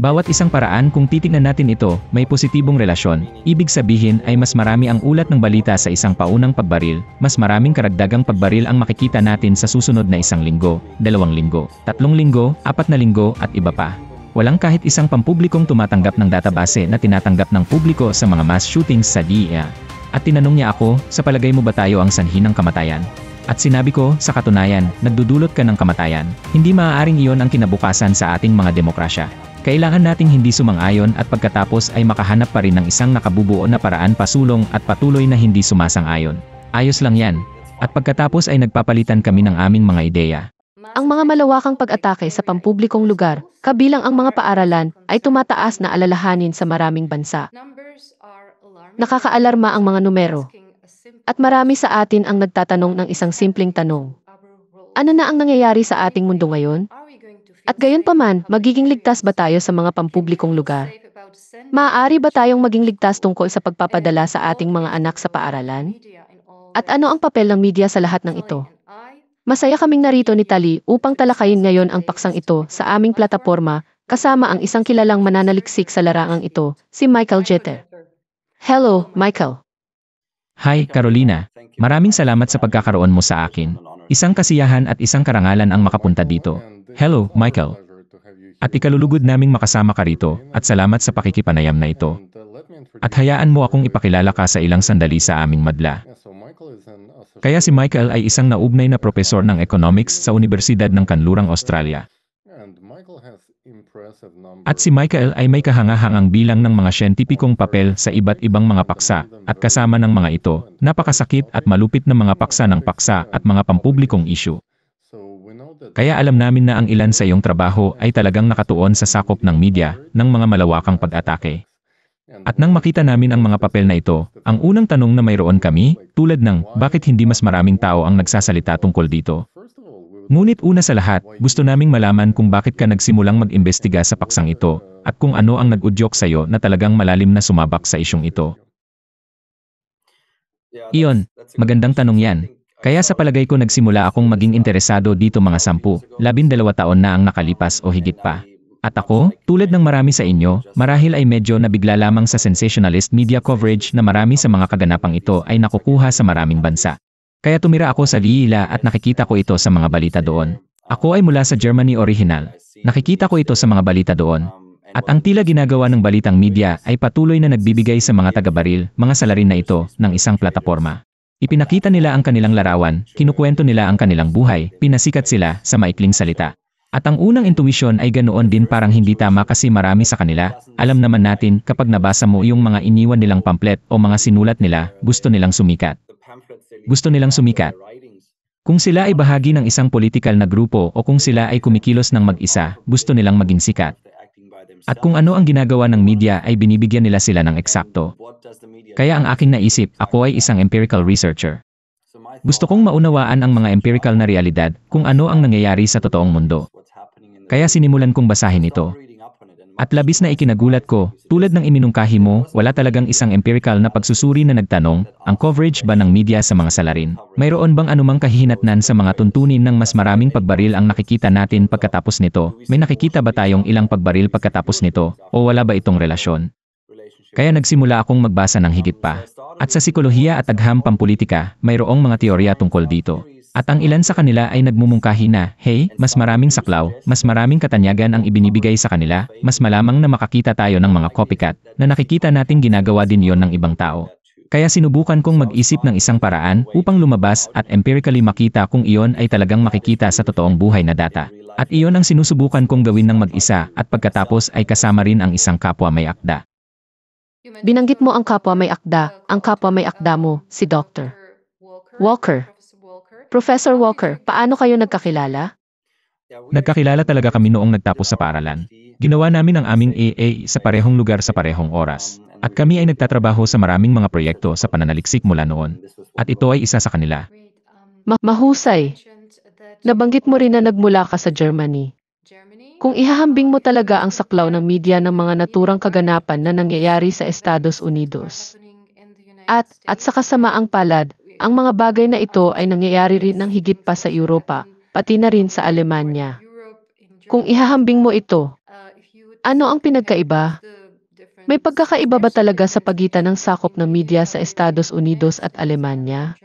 Bawat isang paraan kung titignan natin ito, may positibong relasyon. Ibig sabihin ay mas marami ang ulat ng balita sa isang paunang pagbaril, mas maraming karagdagang pagbaril ang makikita natin sa susunod na 1 linggo, 2 linggo, 3 linggo, 4 na linggo at iba pa. Walang kahit isang pampublikong tumatanggap ng database na tinatanggap ng publiko sa mga mass shootings sa DEA. At tinanong niya ako, sa palagay mo ba tayo ang sanhi ng kamatayan? At sinabi ko, sa katunayan, nagdudulot ka ng kamatayan. Hindi maaaring iyon ang kinabukasan sa ating mga demokrasya. Kailangan nating hindi sumang-ayon at pagkatapos ay makahanap pa rin ng isang nakabubuo na paraan pasulong at patuloy na hindi sumasang-ayon. Ayos lang yan. At pagkatapos ay nagpapalitan kami ng aming mga ideya. Ang mga malawakang pag-atake sa pampublikong lugar, kabilang ang mga paaralan, ay tumataas na alalahanin sa maraming bansa. Nakakaalarma ang mga numero. At marami sa atin ang nagtatanong ng isang simpleng tanong. Ano na ang nangyayari sa ating mundo ngayon? At gayon pa man, magiging ligtas ba tayo sa mga pampublikong lugar? Maaari ba tayong maging ligtas tungkol sa pagpapadala sa ating mga anak sa paaralan? At ano ang papel ng media sa lahat ng ito? Masaya kaming narito ni Tali upang talakayin ngayon ang paksang ito sa aming plataporma, kasama ang isang kilalang mananaliksik sa larangang ito, si Michael Jeter. Hello, Michael. Hi, Carolina. Maraming salamat sa pagkakaroon mo sa akin. Isang kasiyahan at isang karangalan ang makapunta dito. Hello, Michael. At ikalulugod naming makasama ka rito, at salamat sa pakikipanayam na ito. At hayaan mo akong ipakilala ka sa ilang sandali sa aming madla. Kaya si Michael ay isang naugnay na propesor ng economics sa Universidad ng Kanlurang, Australia. At si Michael ay may kahangahangang bilang ng mga siyentipikong papel sa iba't ibang mga paksa, at kasama ng mga ito, napakasakit at malupit na mga paksa ng paksa at mga pampublikong issue. Kaya alam namin na ang ilan sa iyong trabaho ay talagang nakatuon sa sakop ng media, ng mga malawakang pag-atake. At nang makita namin ang mga papel na ito, ang unang tanong na mayroon kami, tulad ng, bakit hindi mas maraming tao ang nagsasalita tungkol dito? Ngunit una sa lahat, gusto naming malaman kung bakit ka nagsimulang mag-imbestiga sa paksang ito, at kung ano ang nag-udyok sa iyo na talagang malalim na sumabak sa isyong ito. Iyon, magandang tanong yan. Kaya sa palagay ko nagsimula akong maging interesado dito mga 10, 12 taon na ang nakalipas o higit pa. At ako, tulad ng marami sa inyo, marahil ay medyo nabigla lamang sa sensationalist media coverage na marami sa mga kaganapang ito ay nakukuha sa maraming bansa. Kaya tumira ako sa Liyila at nakikita ko ito sa mga balita doon. Ako ay mula sa Germany original. Nakikita ko ito sa mga balita doon. At ang tila ginagawa ng balitang media ay patuloy na nagbibigay sa mga taga-baril, mga salarin na ito, ng isang plataporma. Ipinakita nila ang kanilang larawan, kinukwento nila ang kanilang buhay, pinasikat sila sa maikling salita. At ang unang intuition ay ganoon din parang hindi tama kasi marami sa kanila. Alam naman natin kapag nabasa mo yung mga iniwan nilang pamphlet o mga sinulat nila, gusto nilang sumikat. Gusto nilang sumikat. Kung sila ay bahagi ng isang politikal na grupo o kung sila ay kumikilos ng mag-isa, gusto nilang maging sikat. At kung ano ang ginagawa ng media ay binibigyan nila sila ng eksakto. Kaya ang aking naisip, ako ay isang empirical researcher. Gusto kong maunawaan ang mga empirical na realidad kung ano ang nangyayari sa totoong mundo. Kaya sinimulan kong basahin ito. At labis na ikinagulat ko, tulad ng iminungkahi mo, wala talagang isang empirical na pagsusuri na nagtanong, ang coverage ba ng media sa mga salarin? Mayroon bang anumang kahihinatnan sa mga tuntunin ng mas maraming pagbaril ang nakikita natin pagkatapos nito? May nakikita ba tayong ilang pagbaril pagkatapos nito? O wala ba itong relasyon? Kaya nagsimula akong magbasa ng higit pa. At sa psikolohiya at agham pampolitika, mayroong mga teorya tungkol dito. At ang ilan sa kanila ay nagmumungkahi na, hey, mas maraming saklaw, mas maraming katanyagan ang ibinibigay sa kanila, mas malamang na makakita tayo ng mga copycat, na nakikita nating ginagawa din yon ng ibang tao. Kaya sinubukan kong mag-isip ng isang paraan upang lumabas at empirically makita kung iyon ay talagang makikita sa totoong buhay na data. At iyon ang sinusubukan kong gawin ng mag-isa at pagkatapos ay kasama rin ang isang kapwa may akda. Binanggit mo ang kapwa may akda, ang kapwa may akda mo, si Dr. Walker. Professor Walker, paano kayo nagkakilala? Nagkakilala talaga kami noong nagtapos sa paaralan. Ginawa namin ang aming AA sa parehong lugar sa parehong oras. At kami ay nagtatrabaho sa maraming mga proyekto sa pananaliksik mula noon. At ito ay isa sa kanila. Mahusay. Nabanggit mo rin na nagmula ka sa Germany. Kung ihahambing mo talaga ang saklaw ng media ng mga naturang kaganapan na nangyayari sa Estados Unidos. At sa kasamaang palad, ang mga bagay na ito ay nangyayari rin ng higit pa sa Europa, pati na rin sa Alemanya. Kung ihahambing mo ito, Ano ang pinagkaiba? May pagkakaiba ba talaga sa pagitan ng sakop ng media sa Estados Unidos at Alemanya?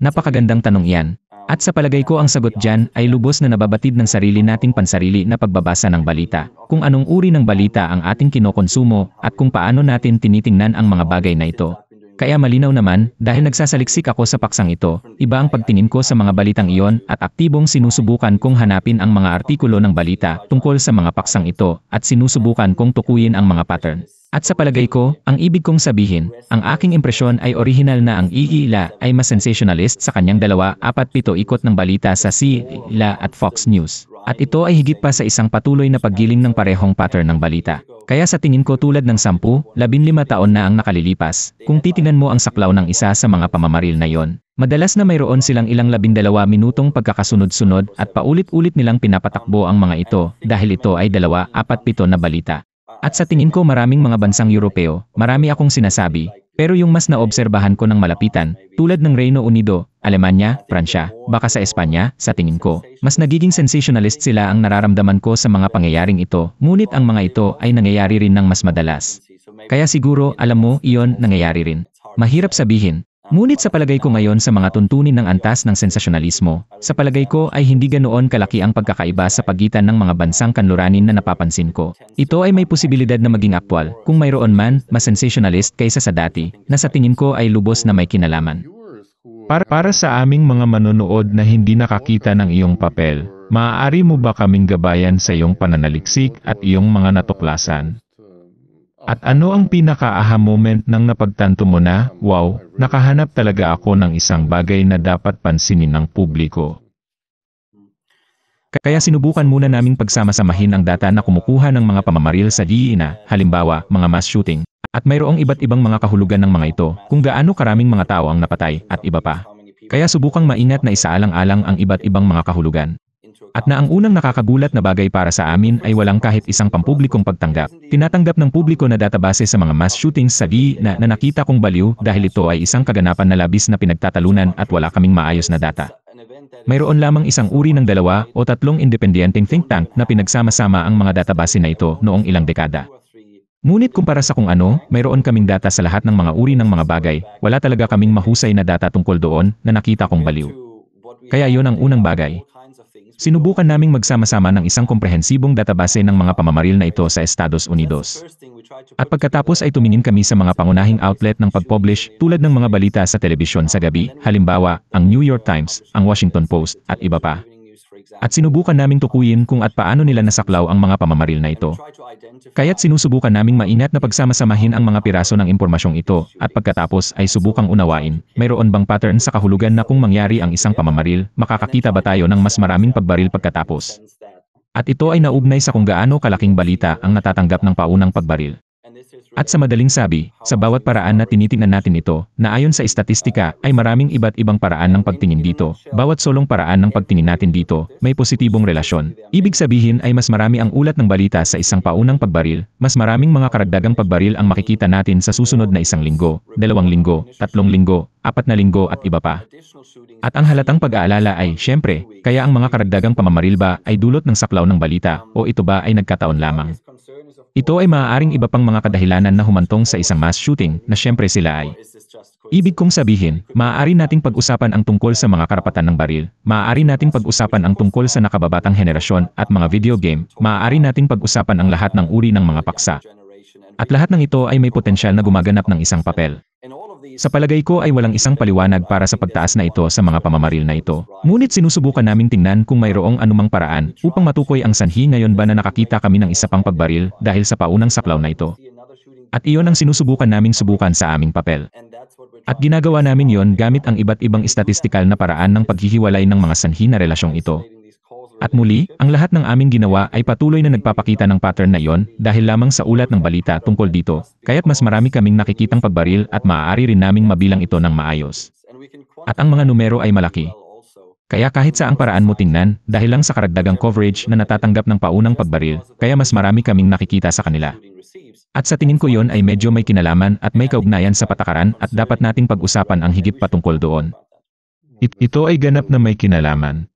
Napakagandang tanong yan. At sa palagay ko ang sagot dyan ay lubos na nababatid ng sarili nating pansarili na pagbabasa ng balita, kung anong uri ng balita ang ating kinokonsumo at kung paano natin tinitingnan ang mga bagay na ito. Kaya malinaw naman, dahil nagsasaliksik ako sa paksang ito, iba ang pagtingin ko sa mga balitang iyon at aktibong sinusubukan kong hanapin ang mga artikulo ng balita tungkol sa mga paksang ito at sinusubukan kong tukuyin ang mga pattern. At sa palagay ko, ang ibig kong sabihin, ang aking impresyon ay orihinal na ang iila ay mas sensationalist sa kanyang 2-4-7 ikot ng balita sa CILA at Fox News. At ito ay higit pa sa isang patuloy na paggiling ng parehong pattern ng balita. Kaya sa tingin ko tulad ng 10-15 taon na ang nakalilipas, kung titingnan mo ang saklaw ng isa sa mga pamamaril na yon, madalas na mayroon silang ilang 12 minutong pagkakasunod-sunod at paulit-ulit nilang pinapatakbo ang mga ito dahil ito ay 2-4-7 na balita. At sa tingin ko maraming mga bansang Europeo, marami akong sinasabi, pero yung mas naobserbahan ko ng malapitan, tulad ng Reino Unido, Alemanya, Pransya, baka sa Espanya, sa tingin ko, mas nagiging sensationalist sila ang nararamdaman ko sa mga pangyayaring ito, ngunit ang mga ito ay nangyayari rin ng mas madalas. Kaya siguro, alam mo, iyon nangyayari rin. Mahirap sabihin. Ngunit sa palagay ko ngayon sa mga tuntunin ng antas ng sensasyonalismo, sa palagay ko ay hindi ganoon kalaki ang pagkakaiba sa pagitan ng mga bansang kanluranin na napapansin ko. Ito ay may posibilidad na maging aktwal, kung mayroon man, mas sensationalist kaysa sa dati, na sa tingin ko ay lubos na may kinalaman. Para sa aming mga manonood na hindi nakakita ng iyong papel, maaari mo ba kaming gabayan sa iyong pananaliksik at iyong mga natuklasan? At ano ang pinaka-aha moment nang napagtanto mo na, wow, nakahanap talaga ako ng isang bagay na dapat pansinin ng publiko? Kaya sinubukan muna naming pagsama-samahin ang data na kumukuha ng mga pamamaril sa DINA, halimbawa, mga mass shooting, at mayroong iba't ibang mga kahulugan ng mga ito, kung gaano karaming mga tao ang napatay, at iba pa. Kaya subukang maingat na isaalang-alang ang iba't ibang mga kahulugan. At na ang unang nakakagulat na bagay para sa amin ay walang kahit isang pampublikong pagtanggap. Tinatanggap ng publiko na database sa mga mass shootings sa DINA na nakita kong baliw dahil ito ay isang kaganapan na labis na pinagtatalunan at wala kaming maayos na data. Mayroon lamang isang uri ng 2 o 3 independenteng think tank na pinagsama-sama ang mga database na ito noong ilang dekada. Ngunit kumpara sa kung ano, mayroon kaming data sa lahat ng mga uri ng mga bagay, wala talaga kaming mahusay na data tungkol doon na nakita kong baliw. Kaya yon ang unang bagay. Sinubukan naming magsama-sama ng isang komprehensibong database ng mga pamamaril na ito sa Estados Unidos. At pagkatapos ay tumingin kami sa mga pangunahing outlet ng pag-publish tulad ng mga balita sa telebisyon sa gabi, halimbawa, ang New York Times, ang Washington Post, at iba pa. At sinubukan naming tukuyin kung at paano nila nasaklaw ang mga pamamaril na ito. Kaya't sinusubukan naming maingat na pagsama-samahin ang mga piraso ng impormasyong ito, at pagkatapos ay subukang unawain, mayroon bang pattern sa kahulugan na kung mangyari ang isang pamamaril, makakakita ba tayo ng mas maraming pagbaril pagkatapos? At ito ay naugnay sa kung gaano kalaking balita ang natatanggap ng paunang pagbaril. At sa madaling sabi, sa bawat paraan na tinitingnan natin ito, na ayon sa estatistika, ay maraming iba't ibang paraan ng pagtingin dito. Bawat solong paraan ng pagtingin natin dito, may positibong relasyon. Ibig sabihin ay mas marami ang ulat ng balita sa isang paunang pagbaril, mas maraming mga karagdagang pagbaril ang makikita natin sa susunod na 1 linggo, 2 linggo, 3 linggo, 4 na linggo at iba pa. At ang halatang pag-aalala ay, syempre, kaya ang mga karagdagang pamamaril ba ay dulot ng saklaw ng balita o ito ba ay nagkataon lamang? Ito ay maaaring iba pang mga kadahilanan na humantong sa isang mass shooting na syempre sila ay. Ibig kong sabihin, maaari nating pag-usapan ang tungkol sa mga karapatan ng baril, maaari nating pag-usapan ang tungkol sa nakababatang henerasyon at mga video game, maaari nating pag-usapan ang lahat ng uri ng mga paksa. At lahat ng ito ay may potensyal na gumaganap ng isang papel. Sa palagay ko ay walang isang paliwanag para sa pagtaas na ito sa mga pamamaril na ito. Ngunit sinusubukan naming tingnan kung mayroong anumang paraan upang matukoy ang sanhi ngayon ba na nakakita kami ng isa pang pagbaril dahil sa paunang saklaw na ito. At iyon ang sinusubukan naming subukan sa aming papel. At ginagawa namin yon gamit ang iba't ibang statistikal na paraan ng paghihiwalay ng mga sanhi na relasyong ito. At muli, ang lahat ng aming ginawa ay patuloy na nagpapakita ng pattern na iyon dahil lamang sa ulat ng balita tungkol dito, kaya't mas marami kaming nakikitang pagbaril at maaari rin naming mabilang ito ng maayos. At ang mga numero ay malaki. Kaya kahit sa ang paraan mo tingnan, dahil lang sa karagdagang coverage na natatanggap ng paunang pagbaril, kaya mas marami kaming nakikita sa kanila. At sa tingin ko yon ay medyo may kinalaman at may kaugnayan sa patakaran at dapat nating pag-usapan ang higit patungkol doon. Ito ay ganap na may kinalaman.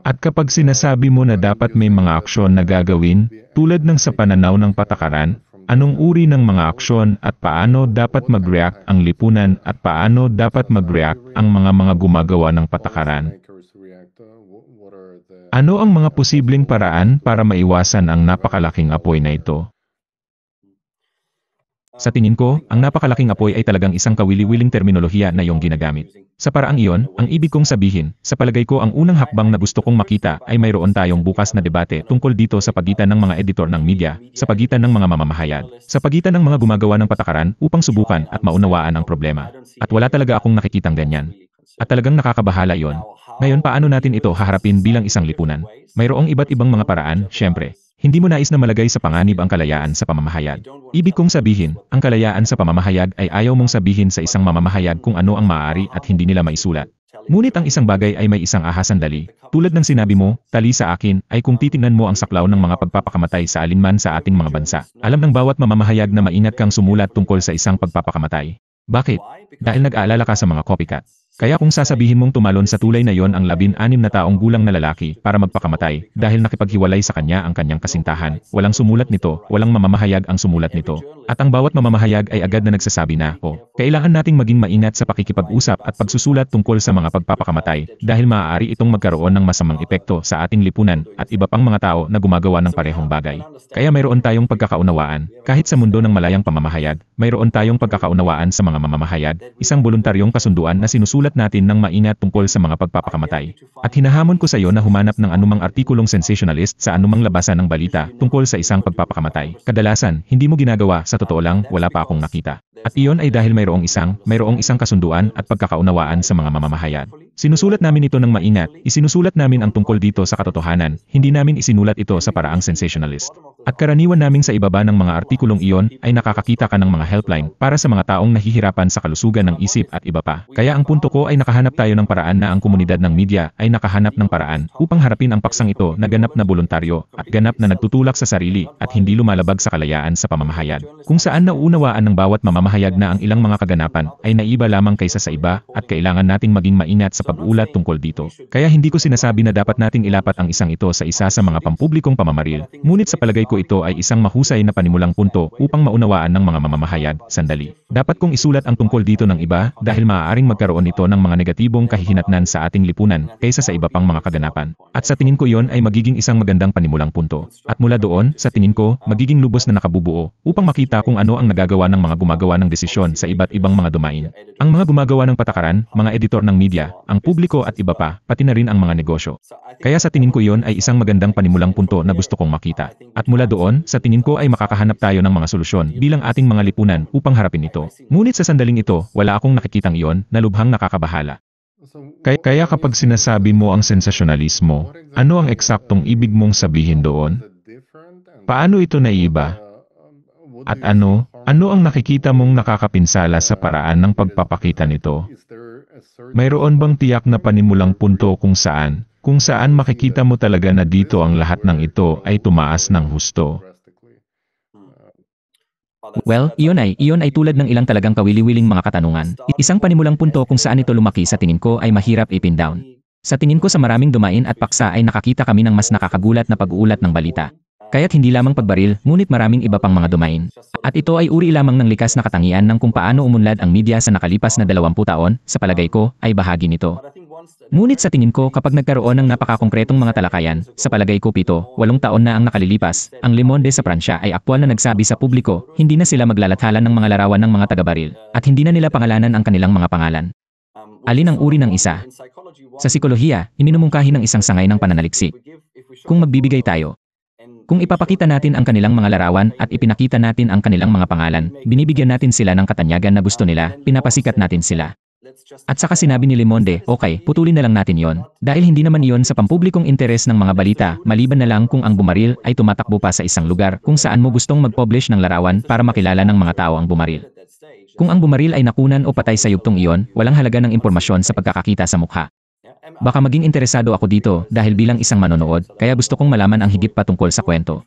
At kapag sinasabi mo na dapat may mga aksyon na gagawin, tulad ng sa pananaw ng patakaran, anong uri ng mga aksyon at paano dapat mag-react ang lipunan at paano dapat mag-react ang mga gumagawa ng patakaran? Ano ang mga posibleng paraan para maiwasan ang napakalaking apoy na ito? Sa tingin ko, ang napakalaking apoy ay talagang isang kawili-wiling terminolohiya na iyong ginagamit. Sa paraang iyon, ang ibig kong sabihin, sa palagay ko ang unang hakbang na gusto kong makita ay mayroon tayong bukas na debate tungkol dito sa pagitan ng mga editor ng media, sa pagitan ng mga mamamahayag, sa pagitan ng mga gumagawa ng patakaran upang subukan at maunawaan ang problema. At wala talaga akong nakikitang ganyan. At talagang nakakabahala iyon. Ngayon paano natin ito haharapin bilang isang lipunan? Mayroong iba't ibang mga paraan, syempre. Hindi mo nais na malagay sa panganib ang kalayaan sa pamamahayag. Ibig kong sabihin, ang kalayaan sa pamamahayag ay ayaw mong sabihin sa isang mamamahayag kung ano ang maaari at hindi nila maisulat. Ngunit ang isang bagay ay may isang ahas sandali. Tulad ng sinabi mo, tali sa akin, ay kung titingnan mo ang saklaw ng mga pagpapakamatay sa alinman sa ating mga bansa. Alam ng bawat mamamahayag na maingat kang sumulat tungkol sa isang pagpapakamatay. Bakit? Dahil nag-aalala ka sa mga copycat. Kaya kung sasabihin mong tumalon sa tulay na yon ang 16 na taong gulang na lalaki para magpakamatay dahil nakipaghiwalay sa kanya ang kanyang kasintahan, walang sumulat nito, walang mamamahayag ang sumulat nito. At ang bawat mamamahayag ay agad na nagsasabi na, kailangan nating maging maingat sa pakikipag-usap at pagsusulat tungkol sa mga pagpapakamatay dahil maaari itong magkaroon ng masamang epekto sa ating lipunan at iba pang mga tao na gumagawa ng parehong bagay. Kaya mayroon tayong pagkakaunawaan, kahit sa mundo ng malayang pamamahayag, mayroon tayong pagkakaunawaan sa mga mamamahayag, isang voluntaryong kasunduan na sinusulat natin ng maingat tungkol sa mga pagpapakamatay. At hinahamon ko sa iyo na humanap ng anumang artikulong sensationalist sa anumang labasan ng balita tungkol sa isang pagpapakamatay. Kadalasan, hindi mo ginagawa, sa totoo lang, wala pa akong nakita. At iyon ay dahil mayroong isang kasunduan at pagkakaunawaan sa mga mamamahayag. Sinusulat namin ito ng maingat, isinusulat namin ang tungkol dito sa katotohanan, hindi namin isinulat ito sa paraang sensationalist. At karaniwan naming sa ibaba ng mga artikulong iyon ay nakakakita ka ng mga helpline para sa mga taong nahihirapan sa kalusugan ng isip at iba pa. Kaya ang punto ko ay nakahanap tayo ng paraan na ang komunidad ng media ay nakahanap ng paraan upang harapin ang paksang ito na ganap na voluntaryo at ganap na nagtutulak sa sarili at hindi lumalabag sa kalayaan sa pamamahayag. Kung saan nauunawaan ng bawat mamamahayag na ang ilang mga kaganapan ay naiba lamang kaysa sa iba at kailangan nating maging maingat sa pag-ulat tungkol dito. Kaya hindi ko sinasabi na dapat nating ilapat ang isang ito sa isa sa mga pampublikong pamamaril. Ngunit sa palagay ko ito ay isang mahusay na panimulang punto upang maunawaan ng mga mamamahayag. Sandali. Dapat kong isulat ang tungkol dito ng iba dahil maaaring magkaroon ito ng mga negatibong kahihinatnan sa ating lipunan kaysa sa iba pang mga kaganapan. At sa tingin ko yon ay magiging isang magandang panimulang punto. At mula doon, sa tingin ko, magiging lubos na nakabubuo upang makita kung ano ang nagagawa ng mga gumagawa ng desisyon sa iba't ibang mga domain. Ang mga gumagawa ng patakaran, mga editor ng media, ang publiko at iba pa, pati na rin ang mga negosyo. Kaya sa tingin ko yon ay isang magandang panimulang punto na gusto kong makita. At mula doon, sa tingin ko ay makakahanap tayo ng mga solusyon bilang ating mga lipunan upang harapin ito. Ngunit sa sandaling ito, wala akong nakikitang iyon na lubhang nakakabahala. Kaya kapag sinasabi mo ang sensasyonalismo, ano ang eksaktong ibig mong sabihin doon? Paano ito naiiba? At ano ang nakikita mong nakakapinsala sa paraan ng pagpapakita nito? Mayroon bang tiyak na panimulang punto kung saan makikita mo talaga na dito ang lahat ng ito ay tumaas ng husto? Well, iyon ay tulad ng ilang talagang kawili-wiling mga katanungan. Isang panimulang punto kung saan ito lumaki sa tingin ko ay mahirap i-pin down. Sa tingin ko sa maraming dumain at paksa ay nakakita kami ng mas nakakagulat na pag-uulat ng balita. Kaya't hindi lamang pagbaril, ngunit maraming iba pang mga domain. At ito ay uri lamang ng likas na katangian ng kung paano umunlad ang media sa nakalipas na 20 taon, sa palagay ko, ay bahagi nito. Ngunit sa tingin ko kapag nagkaroon ng napakakongkretong mga talakayan, sa palagay ko 7-8 taon na ang nakalilipas, ang Le Monde sa Pransya ay aktwal na nagsabi sa publiko, hindi na sila maglalathala ng mga larawan ng mga taga-baril, at hindi na nila pangalanan ang kanilang mga pangalan. Alin ang uri ng isa? Sa psikolohiya, iminumungkahi ng isang sangay ng pananaliksik. Kung magbibigay tayo, kung ipapakita natin ang kanilang mga larawan at ipinakita natin ang kanilang mga pangalan, binibigyan natin sila ng katanyagan na gusto nila, pinapasikat natin sila. At saka sinabi ni Le Monde, okay, putulin na lang natin yon. Dahil hindi naman iyon sa pampublikong interes ng mga balita, maliban na lang kung ang bumaril ay tumatakbo pa sa isang lugar kung saan mo gustong mag-publish ng larawan para makilala ng mga tao ang bumaril. Kung ang bumaril ay nakunan o patay sa yugtong iyon, walang halaga ng impormasyon sa pagkakakita sa mukha. Baka maging interesado ako dito dahil bilang isang manonood, kaya gusto kong malaman ang higit pa tungkol sa kwento.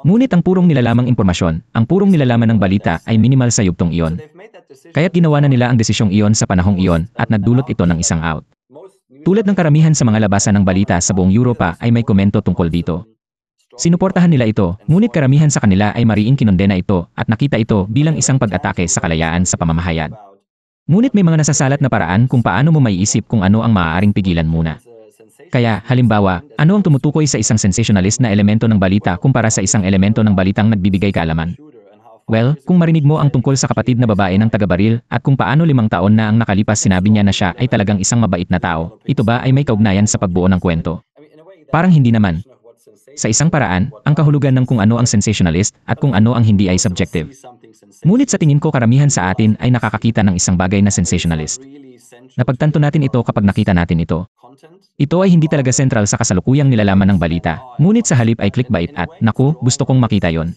Ngunit ang purong nilalamang impormasyon, ang purong nilalaman ng balita ay minimal sa yugtong iyon. Kaya't ginawa na nila ang desisyong iyon sa panahong iyon at nagdulot ito ng isang out. Tulad ng karamihan sa mga labasan ng balita sa buong Europa ay may komento tungkol dito. Sinuportahan nila ito, ngunit karamihan sa kanila ay mariing kinondena ito at nakita ito bilang isang pag-atake sa kalayaan sa pamamahayag. Ngunit may mga nasasalat na paraan kung paano mo maiisip kung ano ang maaaring pigilan muna. Kaya, halimbawa, ano ang tumutukoy sa isang sensationalist na elemento ng balita kumpara sa isang elemento ng balitang nagbibigay kaalaman? Well, kung marinig mo ang tungkol sa kapatid na babae ng taga-baril at kung paano 5 taon na ang nakalipas sinabi niya na siya ay talagang isang mabait na tao, ito ba ay may kaugnayan sa pagbuo ng kwento? Parang hindi naman. Sa isang paraan, ang kahulugan ng kung ano ang sensationalist at kung ano ang hindi ay subjective. Ngunit sa tingin ko karamihan sa atin ay nakakakita ng isang bagay na sensationalist. Napagtanto natin ito kapag nakita natin ito. Ito ay hindi talaga sentral sa kasalukuyang nilalaman ng balita, ngunit sa halip ay clickbait at, naku, gusto kong makita yon.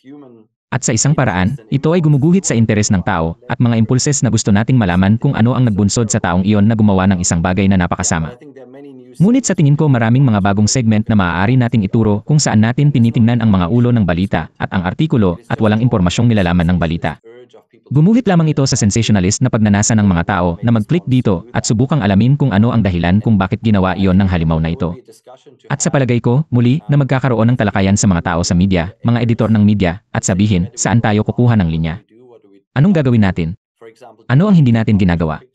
At sa isang paraan, ito ay gumuguhit sa interes ng tao at mga impulses na gusto nating malaman kung ano ang nagbunsod sa taong iyon na gumawa ng isang bagay na napakasama. Ngunit sa tingin ko maraming mga bagong segment na maaari nating ituro kung saan natin tinitingnan ang mga ulo ng balita at ang artikulo at walang impormasyong nilalaman ng balita. Gumuhit lamang ito sa sensationalist na pagnanasa ng mga tao na mag-click dito at subukang alamin kung ano ang dahilan kung bakit ginawa iyon ng halimaw na ito. At sa palagay ko, muli, na magkakaroon ng talakayan sa mga tao sa media, mga editor ng media, at sabihin, saan tayo kukuha ng linya? Anong gagawin natin? Ano ang hindi natin ginagawa?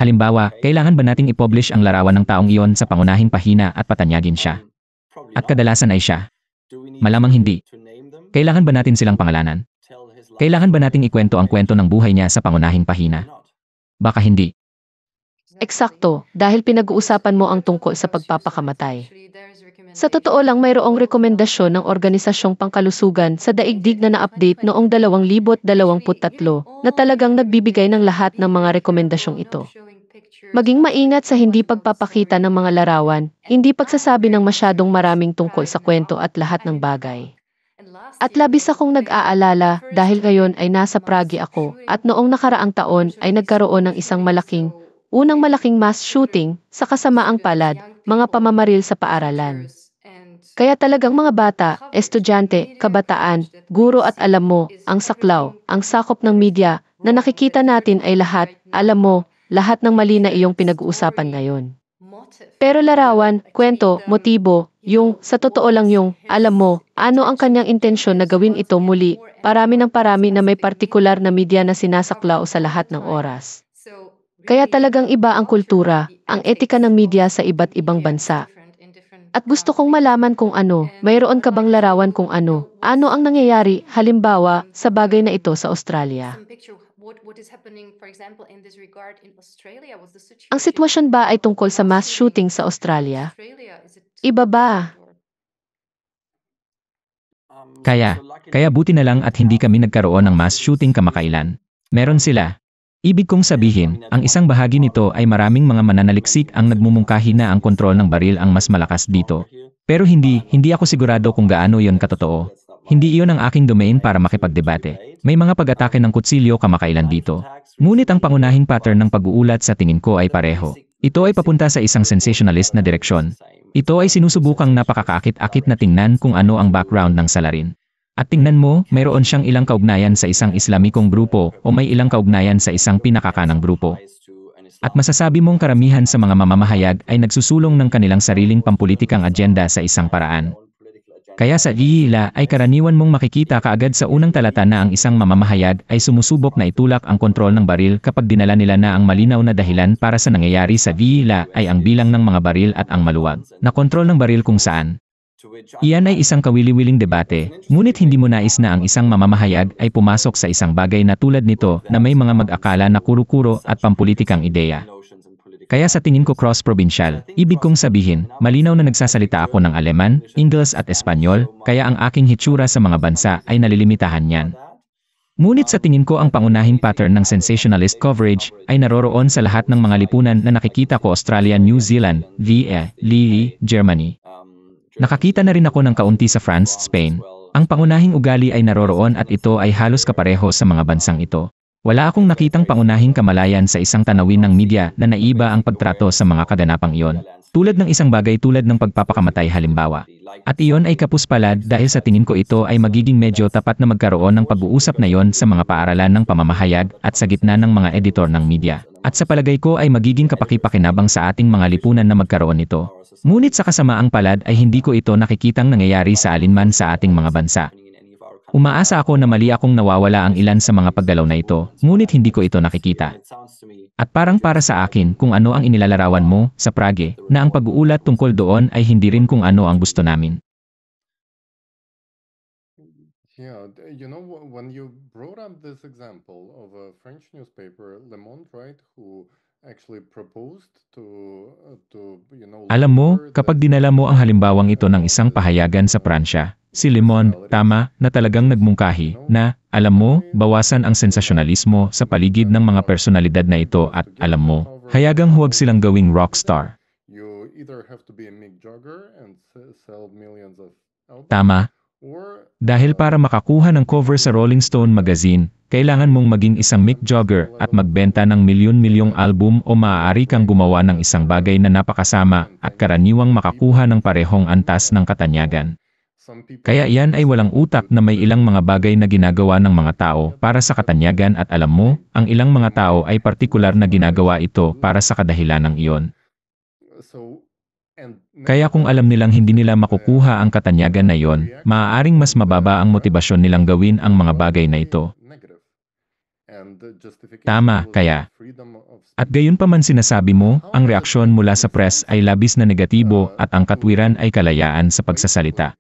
Halimbawa, kailangan ba nating i-publish ang larawan ng taong iyon sa pangunahing pahina at patanyagin siya? At kadalasan ay siya. Malamang hindi. Kailangan ba natin silang pangalanan? Kailangan ba nating ikwento ang kwento ng buhay niya sa pangunahing pahina? Baka hindi. Eksakto, dahil pinag-uusapan mo ang tungkol sa pagpapakamatay. Sa totoo lang mayroong rekomendasyon ng Organisasyong Pangkalusugan sa Daigdig na na-update noong 2023 na talagang nagbibigay ng lahat ng mga rekomendasyong ito. Maging maingat sa hindi pagpapakita ng mga larawan, hindi pagsasabi ng masyadong maraming tungkol sa kwento at lahat ng bagay. At labis akong nag-aalala dahil ngayon ay nasa Prague ako at noong nakaraang taon ay nagkaroon ng unang malaking mass shooting sa kasamaang palad, mga pamamaril sa paaralan. Kaya talagang mga bata, estudyante, kabataan, guro at alam mo, ang saklaw, ang sakop ng media na nakikita natin ay lahat, alam mo, lahat ng mali na iyong pinag-uusapan ngayon. Pero larawan, kwento, motibo, sa totoo lang alam mo, ano ang kanyang intensyon na gawin ito muli, parami na may partikular na media na sinasaklaw sa lahat ng oras. Kaya talagang iba ang kultura, ang etika ng media sa iba't ibang bansa. At gusto kong malaman kung mayroon ka bang larawan kung ano ang nangyayari, halimbawa, sa bagay na ito sa Australia. Ang sitwasyon ba ay tungkol sa mass shooting sa Australia? Iba ba? Kaya buti na lang at hindi kami nagkaroon ng mass shooting kamakailan. Meron sila. Ibig kong sabihin, ang isang bahagi nito ay maraming mga mananaliksik ang nagmumungkahi na ang kontrol ng baril ang mas malakas dito. Pero hindi ako sigurado kung gaano yon katotoo. Hindi iyon ang aking domain para makipagdebate. May mga pag-atake ng kutsilyo kamakailan dito. Ngunit ang pangunahing pattern ng pag-uulat sa tingin ko ay pareho. Ito ay papunta sa isang sensationalist na direksyon. Ito ay sinusubukang napakakaakit-akit na tingnan kung ano ang background ng salarin. At tingnan mo, mayroon siyang ilang kaugnayan sa isang Islamikong grupo o may ilang kaugnayan sa isang pinakakanang grupo. At masasabi mong karamihan sa mga mamamahayag ay nagsusulong ng kanilang sariling pampulitikang agenda sa isang paraan. Kaya sa iila ay karaniwan mong makikita kaagad sa unang talata na ang isang mamamahayag ay sumusubok na itulak ang kontrol ng baril kapag dinala nila na ang malinaw na dahilan para sa nangyayari sa iila ay ang bilang ng mga baril at ang maluwag na kontrol ng baril kung saan. Iyan ay isang kawili-wiling debate, ngunit hindi mo nais na ang isang mamamahayag ay pumasok sa isang bagay na tulad nito na may mga mag-akala na kuro-kuro at pampulitikang ideya. Kaya sa tingin ko cross-provincial, ibig kong sabihin, malinaw na nagsasalita ako ng Aleman, Ingles at Espanyol, kaya ang aking hitsura sa mga bansa ay nalilimitahan niyan. Ngunit sa tingin ko ang pangunahing pattern ng sensationalist coverage ay naroroon sa lahat ng mga lipunan na nakikita ko Australia, New Zealand, VA, Germany. Nakakita na rin ako ng kaunti sa France, Spain. Ang pangunahing ugali ay naroroon at ito ay halos kapareho sa mga bansang ito. Wala akong nakitang pangunahing kamalayan sa isang tanawin ng media na naiba ang pagtrato sa mga kaganapang iyon. Tulad ng isang bagay tulad ng pagpapakamatay halimbawa. At iyon ay kapuspalad dahil sa tingin ko ito ay magiging medyo tapat na magkaroon ng pag-uusap na iyon sa mga paaralan ng pamamahayag at sa gitna ng mga editor ng media. At sa palagay ko ay magiging kapaki-pakinabang sa ating mga lipunan na magkaroon nito. Ngunit sa kasamaang palad ay hindi ko ito nakikitang nangyayari sa alinman sa ating mga bansa. Umaasa ako na mali akong nawawala ang ilan sa mga paggalaw na ito, ngunit hindi ko ito nakikita. At parang para sa akin kung ano ang inilalarawan mo sa Prague, na ang pag-uulat tungkol doon ay hindi rin kung ano ang gusto namin. Yeah, when you brought up this example of a French newspaper, Le Monde, right, who actually proposed Alam mo, lower kapag the dinala mo ang halimbawang ito ng isang pahayagan sa Pransya, si Le Monde, tama, na talagang nagmungkahi, na, alam mo, bawasan ang sensasyonalismo sa paligid ng mga personalidad na ito at, alam mo, hayagang huwag silang gawing rockstar. you either have to be a Mick Jagger and sell millions of albums, Tama, or dahil para makakuha ng cover sa Rolling Stone magazine, kailangan mong maging isang Mick Jagger at magbenta ng milyon-milyong album o maaari kang gumawa ng isang bagay na napakasama at karaniwang makakuha ng parehong antas ng katanyagan. some people Kaya iyan ay walang utak na may ilang mga bagay na ginagawa ng mga tao para sa katanyagan at alam mo, ang ilang mga tao ay partikular na ginagawa ito para sa kadahilanang iyon. so and Kaya kung alam nilang hindi nila makukuha ang katanyagan na iyon, maaaring mas mababa ang motibasyon nilang gawin ang mga bagay na ito. negative. And the justification Tama, was kaya. freedom of At gayon pa man sinasabi mo, ang reaksyon mula sa press ay labis na negatibo at ang katwiran ay kalayaan sa pagsasalita.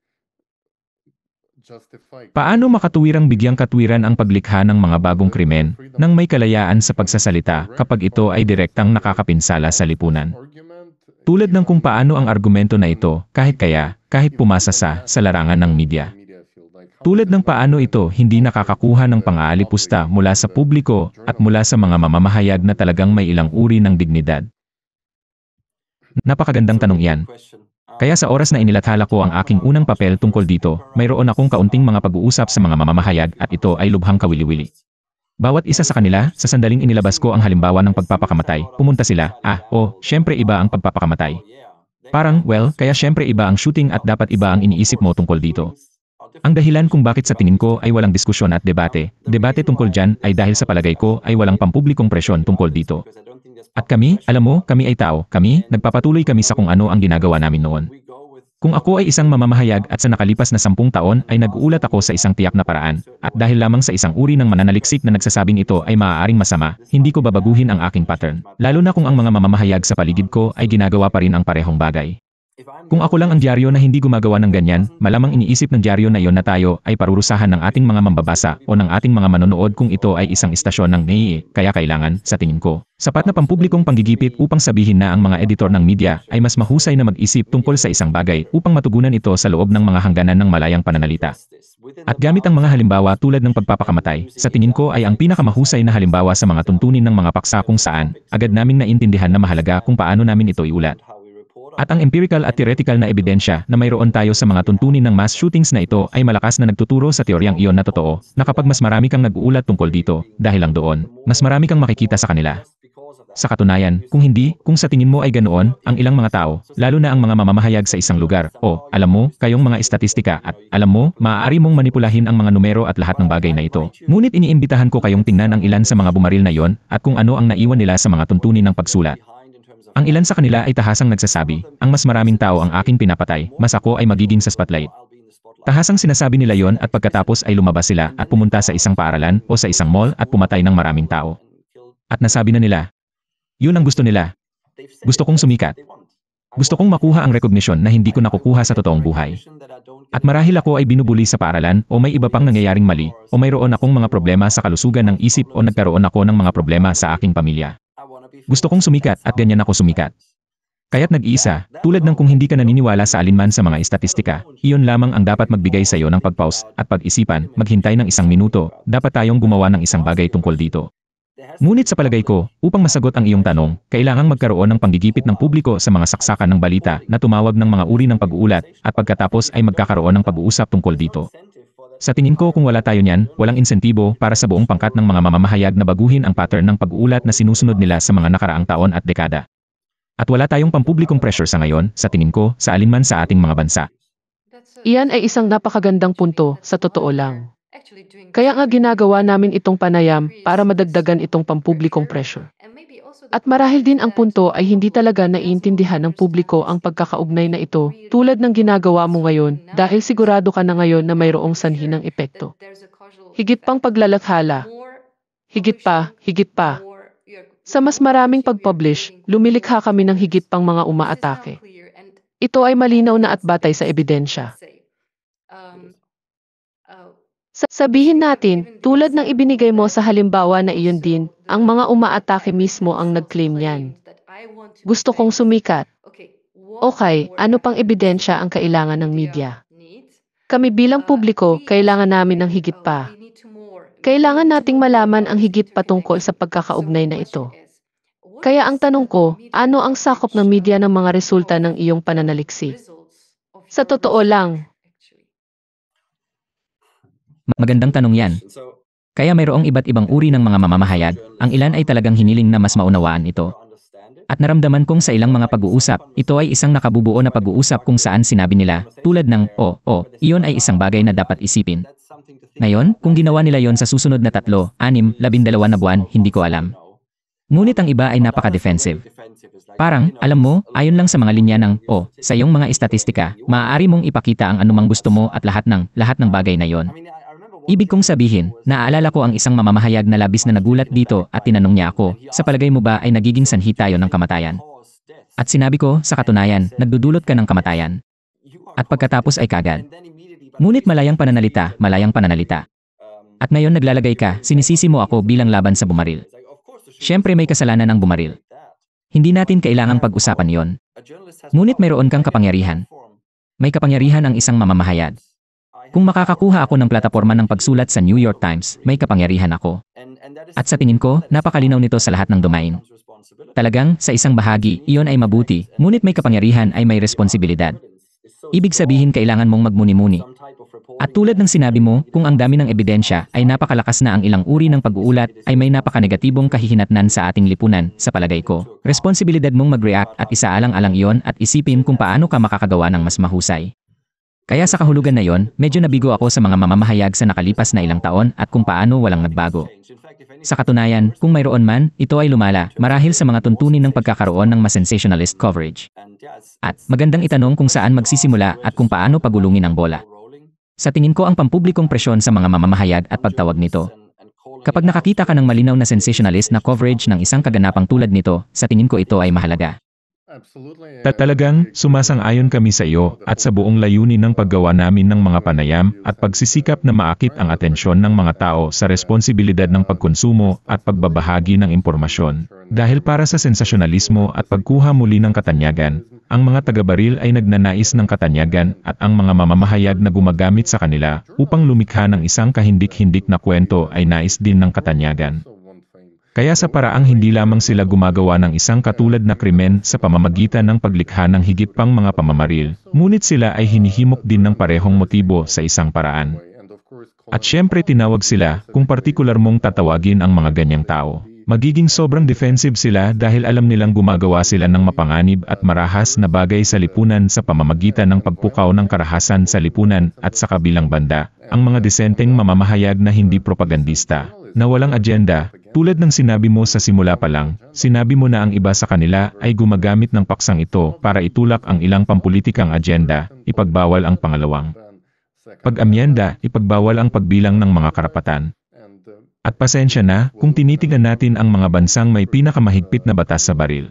justify Paano makatuwirang bigyang katwiran ang paglikha ng mga bagong krimen nang may kalayaan sa pagsasalita kapag ito ay direktang nakakapinsala sa lipunan? argument Tulad ng kung paano ang argumento na ito, kahit pumasa sa larangan ng media. media field, like how Tulad ng paano ito hindi nakakakuha ng pang-aalipusta mula sa publiko at mula sa mga mamamahayag na talagang may ilang uri ng dignidad. Napakagandang tanong yan. Kaya sa oras na inilathala ko ang aking unang papel tungkol dito, mayroon akong kaunting mga pag-uusap sa mga mamamahayag at ito ay lubhang kawili-wili. Bawat isa sa kanila, sa sandaling inilabas ko ang halimbawa ng pagpapakamatay, pumunta sila, syempre iba ang pagpapakamatay. Parang, kaya syempre iba ang shooting at dapat iba ang iniisip mo tungkol dito. Ang dahilan kung bakit sa tingin ko ay walang diskusyon at debate tungkol dyan ay dahil sa palagay ko ay walang pampublikong presyon tungkol dito. At kami, alam mo, kami ay tao, nagpapatuloy kami sa kung ano ang ginagawa namin noon. Kung ako ay isang mamamahayag at sa nakalipas na 10 taon ay nag-uulat ako sa isang tiyak na paraan, at dahil lamang sa isang uri ng mananaliksik na nagsasabing ito ay maaaring masama, hindi ko babaguhin ang aking pattern, lalo na kung ang mga mamamahayag sa paligid ko ay ginagawa pa rin ang parehong bagay. Kung ako lang ang dyaryo na hindi gumagawa ng ganyan, malamang iniisip ng dyaryo na iyon na tayo ay parurusahan ng ating mga mambabasa o ng ating mga manonood kung ito ay isang istasyon ng NAIE, kaya kailangan, sa tingin ko, sapat na pampublikong panggigipit upang sabihin na ang mga editor ng media ay mas mahusay na mag-isip tungkol sa isang bagay upang matugunan ito sa loob ng mga hangganan ng malayang pananalita. At gamit ang mga halimbawa tulad ng pagpapakamatay, sa tingin ko ay ang pinakamahusay na halimbawa sa mga tuntunin ng mga paksa kung saan, agad naming naintindihan na mahalaga kung paano namin ito iulat. At ang empirical at theoretical na ebidensya na mayroon tayo sa mga tuntunin ng mass shootings na ito ay malakas na nagtuturo sa teoryang iyon na totoo, na kapag mas marami kang nag-uulat tungkol dito, dahil lang doon, mas marami kang makikita sa kanila. Sa katunayan, kung sa tingin mo ay ganoon, ang ilang mga tao, lalo na ang mga mamamahayag sa isang lugar, alam mo, kayong mga estatistika at, alam mo, maaari mong manipulahin ang mga numero at lahat ng bagay na ito. Ngunit iniimbitahan ko kayong tingnan ang ilan sa mga bumaril na iyon at kung ano ang naiwan nila sa mga tuntunin ng pagsulat. Ang ilan sa kanila ay tahasang nagsasabi, ang mas maraming tao ang aking pinapatay, mas ako ay magiging sa spotlight. Tahasang sinasabi nila yon at pagkatapos ay lumabas sila at pumunta sa isang paaralan o sa isang mall at pumatay ng maraming tao. At nasabi na nila, yun ang gusto nila. Gusto kong sumikat. Gusto kong makuha ang recognition na hindi ko nakukuha sa totoong buhay. At marahil ako ay binubuli sa paaralan o may iba pang nangyayaring mali o mayroon akong mga problema sa kalusugan ng isip o nagkaroon ako ng mga problema sa aking pamilya. Gusto kong sumikat at ganyan ako sumikat. Kaya't nag-iisa, tulad ng kung hindi ka naniniwala sa alinman sa mga estatistika, iyon lamang ang dapat magbigay sa iyo ng pag-pause at pag-isipan, maghintay ng 1 minuto, dapat tayong gumawa ng isang bagay tungkol dito. Ngunit sa palagay ko, upang masagot ang iyong tanong, kailangang magkaroon ng panggigipit ng publiko sa mga saksakan ng balita na tumawag ng mga uri ng pag-uulat at pagkatapos ay magkakaroon ng pag-uusap tungkol dito. Sa tingin ko kung wala tayo niyan, walang insentibo para sa buong pangkat ng mga mamamahayag na baguhin ang pattern ng pag-uulat na sinusunod nila sa mga nakaraang taon at dekada. At wala tayong pampublikong pressure sa ngayon, sa tingin ko, sa alinman sa ating mga bansa. Iyan ay isang napakagandang punto, sa totoo lang. Kaya nga ginagawa namin itong panayam para madagdagan itong pampublikong pressure. At marahil din ang punto ay hindi talaga naiintindihan ng publiko ang pagkakaugnay na ito, tulad ng ginagawa mo ngayon, dahil sigurado ka na ngayon na mayroong sanhi ng epekto. Higit pang paglalathala. Higit pa. Sa mas maraming pag-publish, lumilikha kami ng higit pang mga umaatake. Ito ay malinaw na at batay sa ebidensya. Sabihin natin, tulad ng ibinigay mo sa halimbawa na iyon din, ang mga umaatake mismo ang nag-claim niyan. Gusto kong sumikat. Okay, ano pang ebidensya ang kailangan ng media? Kami bilang publiko, kailangan namin ng higit pa. Kailangan nating malaman ang higit pa tungkol sa pagkakaugnay na ito. Kaya ang tanong ko, ano ang sakop ng media ng mga resulta ng iyong pananaliksik? Sa totoo lang, Magandang tanong yan. Kaya mayroong iba't ibang uri ng mga mamamahayag, ang ilan ay talagang hiniling na mas maunawaan ito. At naramdaman kong sa ilang mga pag-uusap, ito ay isang nakabubuo na pag-uusap kung saan sinabi nila, tulad ng, iyon ay isang bagay na dapat isipin. Ngayon, kung ginawa nila yon sa susunod na 3, 6, 12 na buwan, hindi ko alam. Ngunit ang iba ay napaka-defensive. Parang, alam mo, ayon lang sa mga linya ng, sa iyong mga estatistika, maaari mong ipakita ang anumang gusto mo at lahat ng bagay na yon. Ibig kong sabihin, naaalala ko ang isang mamamahayag na labis na nagulat dito at tinanong niya ako, sa palagay mo ba ay nagiging sanhi tayo ng kamatayan? At sinabi ko, sa katunayan, nagdudulot ka ng kamatayan. At pagkatapos ay kagad. Ngunit malayang pananalita. At ngayon naglalagay ka, sinisisi mo ako bilang laban sa bumaril. Siyempre may kasalanan ng bumaril. Hindi natin kailangang pag-usapan yon. Ngunit mayroon kang kapangyarihan. May kapangyarihan ang isang mamamahayag. Kung makakakuha ako ng plataporma ng pagsulat sa New York Times, may kapangyarihan ako. At sa tingin ko, napakalinaw nito sa lahat ng domain. Talagang, sa isang bahagi, iyon ay mabuti, ngunit may kapangyarihan ay may responsibilidad. Ibig sabihin kailangan mong magmuni-muni. At tulad ng sinabi mo, kung ang dami ng ebidensya ay napakalakas na ang ilang uri ng pag-uulat, ay may napakanegatibong kahihinatnan sa ating lipunan, sa palagay ko. Responsibilidad mong mag-react at isaalang-alang iyon at isipin kung paano ka makakagawa ng mas mahusay. Kaya sa kahulugan na yon, medyo nabigo ako sa mga mamamahayag sa nakalipas na ilang taon at kung paano walang nagbago. Sa katunayan, kung mayroon man, ito ay lumala marahil sa mga tuntunin ng pagkakaroon ng mas sensationalist coverage. At magandang itanong kung saan magsisimula at kung paano pagulungin ang bola. Sa tingin ko ang pampublikong presyon sa mga mamamahayag at pagtawag nito. Kapag nakakita ka ng malinaw na sensationalist na coverage ng isang kaganapang tulad nito, sa tingin ko ito ay mahalaga. Talagang, sumasang-ayon kami sa iyo at sa buong layunin ng paggawa namin ng mga panayam at pagsisikap na maakit ang atensyon ng mga tao sa responsibilidad ng pagkonsumo at pagbabahagi ng impormasyon. Dahil para sa sensasyonalismo at pagkuha muli ng katanyagan, ang mga taga-baril ay nagnanais ng katanyagan at ang mga mamamahayag na gumagamit sa kanila upang lumikha ng isang kahindik-hindik na kwento ay nais din ng katanyagan. Kaya sa paraang hindi lamang sila gumagawa ng isang katulad na krimen sa pamamagitan ng paglikha ng higit pang mga pamamaril, ngunit sila ay hinihimok din ng parehong motibo sa isang paraan. At syempre tinawag sila, kung partikular mong tatawagin ang mga ganyang tao. Magiging sobrang defensive sila dahil alam nilang gumagawa sila ng mapanganib at marahas na bagay sa lipunan sa pamamagitan ng pagpukaw ng karahasan sa lipunan at sa kabilang banda, ang mga disenteng mamamahayag na hindi propagandista, na walang agenda, tulad ng sinabi mo sa simula pa lang, sinabi mo na ang iba sa kanila ay gumagamit ng paksang ito para itulak ang ilang pampulitikang agenda, ipagbawal ang pangalawang pag-amyenda, ipagbawal ang pagbilang ng mga karapatan. At pasensya na, kung tinitingnan natin ang mga bansang may pinakamahigpit na batas sa baril.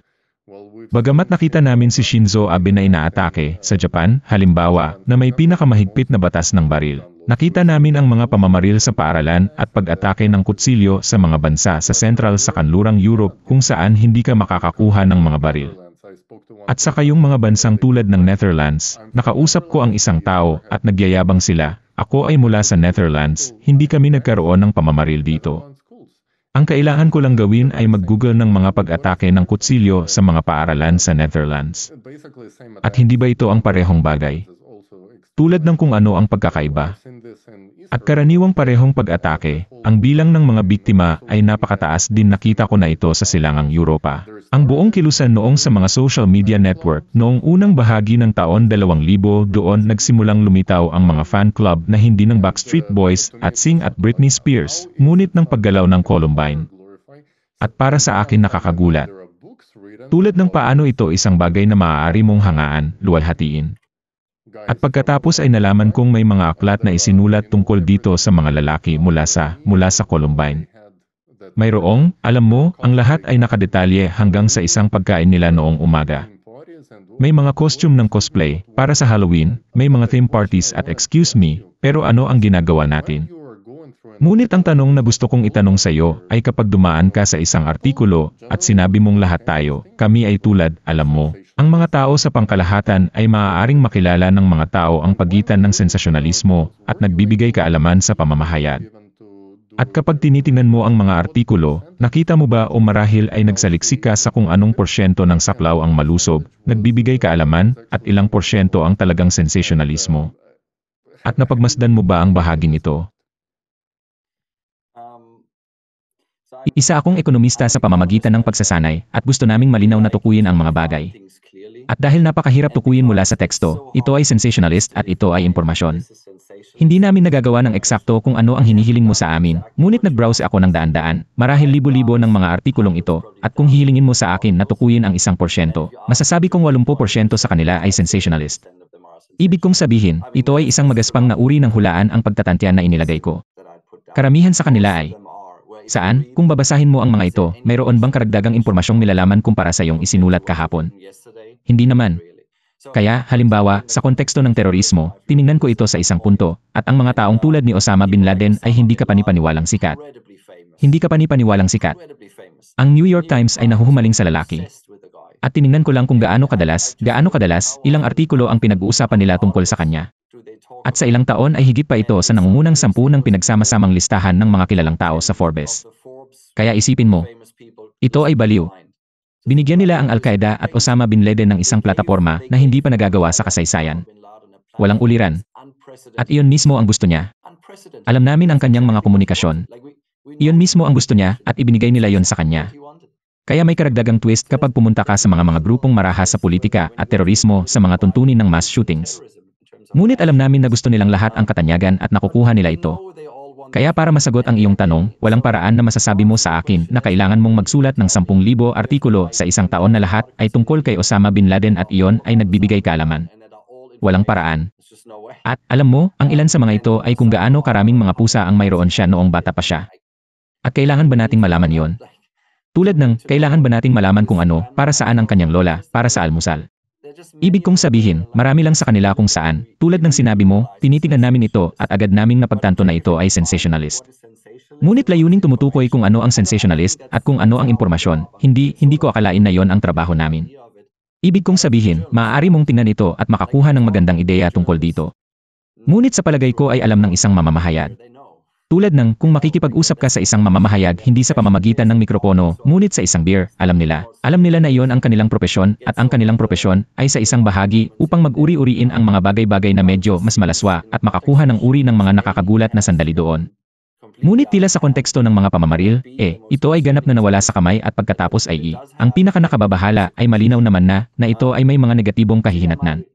Bagamat nakita namin si Shinzo Abe na inaatake, sa Japan, halimbawa, na may pinakamahigpit na batas ng baril. Nakita namin ang mga pamamaril sa paaralan at pag-atake ng kutsilyo sa mga bansa sa Central sa kanlurang Europe kung saan hindi ka makakakuha ng mga baril. At sa kayong mga bansang tulad ng Netherlands, nakausap ko ang isang tao at nagyayabang sila. Ako ay mula sa Netherlands, hindi kami nagkaroon ng pamamaril dito. Ang kailangan ko lang gawin ay mag-google ng mga pag-atake ng kutsilyo sa mga paaralan sa Netherlands. At hindi ba ito ang parehong bagay? tulad ng kung ano ang pagkakaiba. At karaniwang parehong pag-atake, ang bilang ng mga biktima ay napakataas din. Nakita ko na ito sa silangang Europa. Ang buong kilusan noong sa mga social media network, noong unang bahagi ng taon 2000 doon nagsimulang lumitaw ang mga fan club na hindi ng Backstreet Boys at Sing at Britney Spears, ngunit ng paggalaw ng Columbine. At para sa akin nakakagulat. Tulad ng paano ito isang bagay na maaari mong hangaan, luwalhatiin. At pagkatapos ay nalaman kong may mga aklat na isinulat tungkol dito sa mga lalaki mula sa Columbine. Mayroong, alam mo, ang lahat ay nakadetalye hanggang sa isang pagkain nila noong umaga. May mga costume ng cosplay, para sa Halloween, may mga theme parties at excuse me, pero ano ang ginagawa natin? Ngunit ang tanong na gusto kong itanong sa iyo ay kapag dumaan ka sa isang artikulo at sinabi mong lahat tayo, kami ay tulad, alam mo, ang mga tao sa pangkalahatan ay maaaring makilala ng mga tao ang pagitan ng sensasyonalismo at nagbibigay kaalaman sa pamamahayag. At kapag tinitingnan mo ang mga artikulo, nakita mo ba o marahil ay nagsaliksik ka sa kung anong porsyento ng saklaw ang malusog, nagbibigay kaalaman, at ilang porsyento ang talagang sensasyonalismo? At napagmasdan mo ba ang bahaging ito? Isa akong ekonomista sa pamamagitan ng pagsasanay at gusto naming malinaw na tukuyin ang mga bagay. At dahil napakahirap tukuyin mula sa teksto, ito ay sensationalist at ito ay impormasyon. Hindi namin nagagawa ng eksakto kung ano ang hinihiling mo sa amin, ngunit nag-browse ako ng daan-daan, marahil libo-libo ng mga artikulong ito, at kung hihilingin mo sa akin na tukuyin ang 1%, masasabi kong 80% sa kanila ay sensationalist. Ibig kong sabihin, ito ay isang magaspang na uri ng hulaan ang pagtatantya na inilagay ko. Karamihan sa kanila ay, saan, kung babasahin mo ang mga ito, mayroon bang karagdagang impormasyong nilalaman kumpara sa iyong isinulat kahapon? Hindi naman. Kaya, halimbawa, sa konteksto ng terorismo, tiningnan ko ito sa isang punto, at ang mga taong tulad ni Osama bin Laden ay hindi kapani-paniwalang sikat. Hindi kapani-paniwalang sikat. Ang New York Times ay nahuhumaling sa lalaki. At tiningnan ko lang kung gaano kadalas, ilang artikulo ang pinag-uusapan nila tungkol sa kanya. At sa ilang taon ay higit pa ito sa nangungunang 10 ng pinagsama-samang listahan ng mga kilalang tao sa Forbes. Kaya isipin mo, ito ay baliw. Binigyan nila ang Al-Qaeda at Osama bin Laden ng isang plataporma na hindi pa nagagawa sa kasaysayan. Walang uliran. At iyon mismo ang gusto niya. Alam namin ang kanyang mga komunikasyon. Iyon mismo ang gusto niya at ibinigay nila yon sa kanya. Kaya may karagdagang twist kapag pumunta ka sa mga grupong marahas sa politika at terorismo sa mga tuntunin ng mass shootings. Ngunit alam namin na gusto nilang lahat ang katanyagan at nakukuha nila ito. Kaya para masagot ang iyong tanong, walang paraan na masasabi mo sa akin na kailangan mong magsulat ng 10,000 artikulo sa isang taon na lahat ay tungkol kay Osama bin Laden at iyon ay nagbibigay kaalaman. Walang paraan. At alam mo, ang ilan sa mga ito ay kung gaano karaming mga pusa ang mayroon siya noong bata pa siya. At kailangan ba nating malaman yon? Tulad ng, kailangan ba nating malaman kung ano, para saan ang kanyang lola, para sa almusal? Ibig kong sabihin, marami lang sa kanila kung saan, tulad ng sinabi mo, tinitingnan namin ito at agad naming napagtanto na ito ay sensationalist. Ngunit layuning tumutukoy kung ano ang sensationalist at kung ano ang impormasyon, hindi ko akalain na yon ang trabaho namin. Ibig kong sabihin, maaari mong tingnan ito at makakuha ng magandang ideya tungkol dito. Ngunit sa palagay ko ay alam ng isang mamamahayag. Tulad ng, kung makikipag-usap ka sa isang mamamahayag hindi sa pamamagitan ng mikropono, ngunit sa isang beer, alam nila na iyon ang kanilang propesyon, at ang kanilang propesyon ay sa isang bahagi upang mag-uri-uriin ang mga bagay-bagay na medyo mas malaswa at makakuha ng uri ng mga nakakagulat na sandali doon. Ngunit tila sa konteksto ng mga pamamaril, ito ay ganap na nawala sa kamay at pagkatapos ay ang pinaka-nakababahala ay malinaw naman na ito ay may mga negatibong kahihinatnan.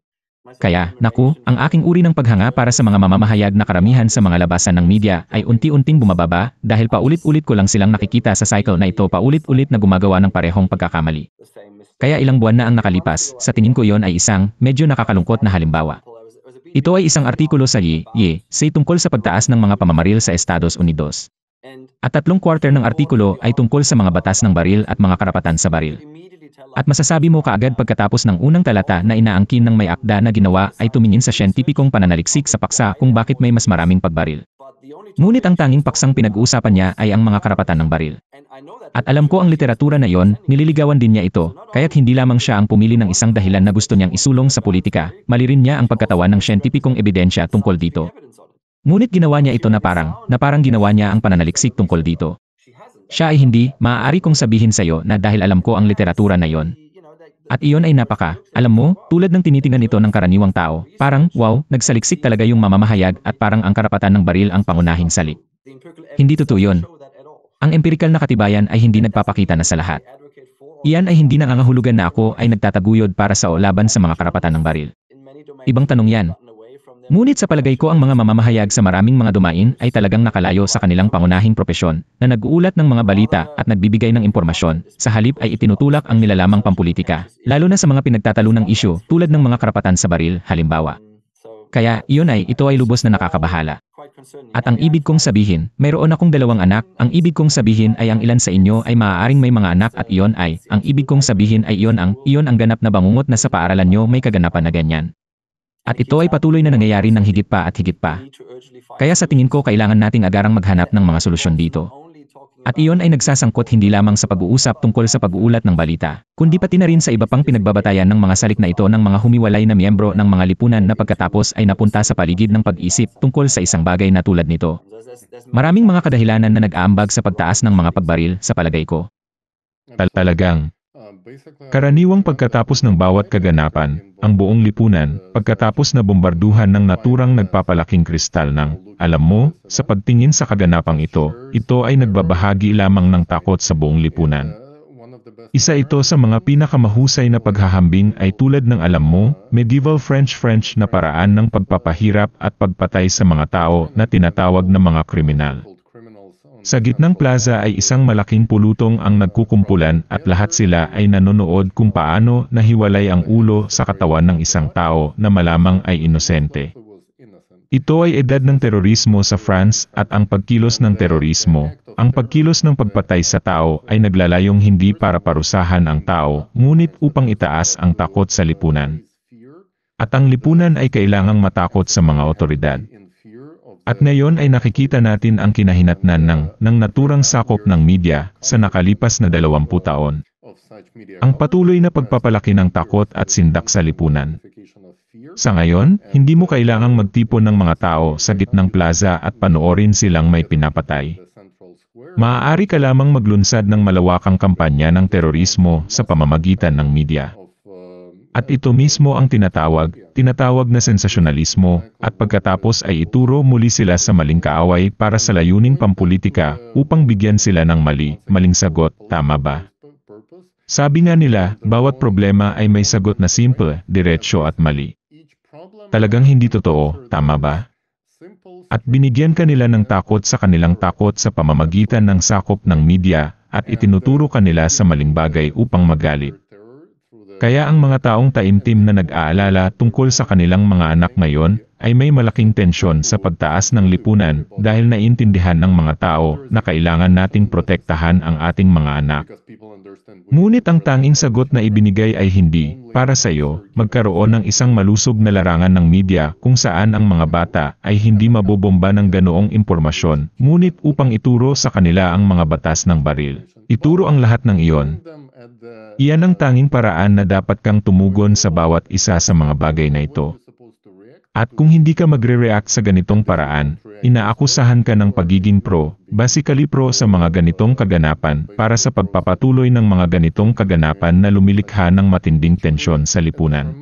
Kaya, naku, ang aking uri ng paghanga para sa mga mamamahayag na karamihan sa mga labasan ng media ay unti-unting bumababa dahil paulit-ulit ko lang silang nakikita sa cycle na ito paulit-ulit na gumagawa ng parehong pagkakamali. Kaya ilang buwan na ang nakalipas, sa tingin ko iyon ay isang medyo nakakalungkot na halimbawa. Ito ay isang artikulo sa say tungkol sa pagtaas ng mga pamamaril sa Estados Unidos. At 3/4 ng artikulo ay tungkol sa mga batas ng baril at mga karapatan sa baril. At masasabi mo kaagad pagkatapos ng unang talata na inaangkin ng may akda na ginawa ay tumingin sa siyentipikong pananaliksik sa paksa kung bakit may mas maraming pagbaril. Ngunit ang tanging paksang pinag-uusapan niya ay ang mga karapatan ng baril. At alam ko ang literatura na yon, nililigawan din niya ito, kaya't hindi lamang siya ang pumili ng isang dahilan na gusto niyang isulong sa politika, mali rin niya ang pagkatawan ng siyentipikong ebidensya tungkol dito. Ngunit ginawa niya ito na parang ginawa niya ang pananaliksik tungkol dito. Siya ay hindi, maaari kong sabihin sa iyo na dahil alam ko ang literatura na yon. At iyon ay alam mo, tulad ng tinitingnan ito ng karaniwang tao, parang, wow, nagsaliksik talaga yung mamamahayag at parang ang karapatan ng baril ang pangunahing salik. Hindi totoo yun. Ang empirikal na katibayan ay hindi nagpapakita na sa lahat. Iyan ay hindi nangangahulugan na ako ay nagtataguyod para sa o laban sa mga karapatan ng baril. Ibang tanong yan. Ngunit sa palagay ko ang mga mamamahayag sa maraming mga dumain ay talagang nakalayo sa kanilang pangunahing propesyon na nag-uulat ng mga balita at nagbibigay ng impormasyon, sa halip ay itinutulak ang nilalamang pampulitika, lalo na sa mga pinagtatalunang isyu tulad ng mga karapatan sa baril, halimbawa. Kaya, ito ay lubos na nakakabahala. At ang ibig kong sabihin, mayroon akong 2 anak, ang ibig kong sabihin ay ang ilan sa inyo ay maaaring may mga anak at ang ibig kong sabihin ay iyon ang ganap na bangungot na sa paaralan nyo may kaganapan na ganyan. At ito ay patuloy na nangyayari ng higit pa at higit pa. Kaya sa tingin ko kailangan nating agarang maghanap ng mga solusyon dito. At iyon ay nagsasangkot hindi lamang sa pag-uusap tungkol sa pag-uulat ng balita, kundi pati na rin sa iba pang pinagbabatayan ng mga salik na ito ng mga humiwalay na miyembro ng mga lipunan na pagkatapos ay napunta sa paligid ng pag-isip tungkol sa isang bagay na tulad nito. Maraming mga kadahilanan na nag-aambag sa pagtaas ng mga pagbaril sa palagay ko. Talagang. Karaniwang pagkatapos ng bawat kaganapan, ang buong lipunan, pagkatapos na bombarduhan ng naturang nagpapalaking kristal ng, alam mo, sa pagtingin sa kaganapang ito ay nagbabahagi lamang ng takot sa buong lipunan. Isa ito sa mga pinakamahusay na paghahambing ay tulad ng alam mo, medieval French na paraan ng pagpapahirap at pagpatay sa mga tao na tinatawag na mga kriminal. Sa gitnang plaza ay isang malaking pulutong ang nagkukumpulan at lahat sila ay nanonood kung paano nahiwalay ang ulo sa katawan ng isang tao na malamang ay inosente. Ito ay edad ng terorismo sa France at ang pagkilos ng terorismo, ang pagkilos ng pagpatay sa tao ay naglalayong hindi para parusahan ang tao, ngunit upang itaas ang takot sa lipunan. At ang lipunan ay kailangang matakot sa mga otoridad. At ngayon ay nakikita natin ang kinahinatnan ng naturang sakop ng media sa nakalipas na 20 taon. Ang patuloy na pagpapalaki ng takot at sindak sa lipunan. Sa ngayon, hindi mo kailangang magtipon ng mga tao sa gitnang plaza at panoorin silang may pinapatay. Maaari ka lamang maglunsad ng malawakang kampanya ng terorismo sa pamamagitan ng media. At ito mismo ang tinatawag na sensasyonalismo, at pagkatapos ay ituro muli sila sa maling kaaway para sa layuning pampulitika upang bigyan sila ng maling sagot, tama ba? Sabi nga nila, bawat problema ay may sagot na simple, diretsyo at mali. Talagang hindi totoo, tama ba? At binigyan kanila ng takot sa kanilang takot sa pamamagitan ng sakop ng media, at itinuturo kanila sa maling bagay upang magalit. Kaya ang mga taong taimtim na nag-aalala tungkol sa kanilang mga anak ngayon, ay may malaking tensyon sa pagtaas ng lipunan dahil naiintindihan ng mga tao na kailangan nating protektahan ang ating mga anak. Ngunit ang tanging sagot na ibinigay ay hindi, para sa iyo, magkaroon ng isang malusog na larangan ng media kung saan ang mga bata ay hindi mabobomba ng ganoong impormasyon, ngunit upang ituro sa kanila ang mga batas ng baril. Ituro ang lahat ng iyon. Iyan ang tanging paraan na dapat kang tumugon sa bawat isa sa mga bagay na ito. At kung hindi ka magre-react sa ganitong paraan, inaakusahan ka ng pagiging basically pro sa mga ganitong kaganapan para sa pagpapatuloy ng mga ganitong kaganapan na lumilikha ng matinding tensyon sa lipunan.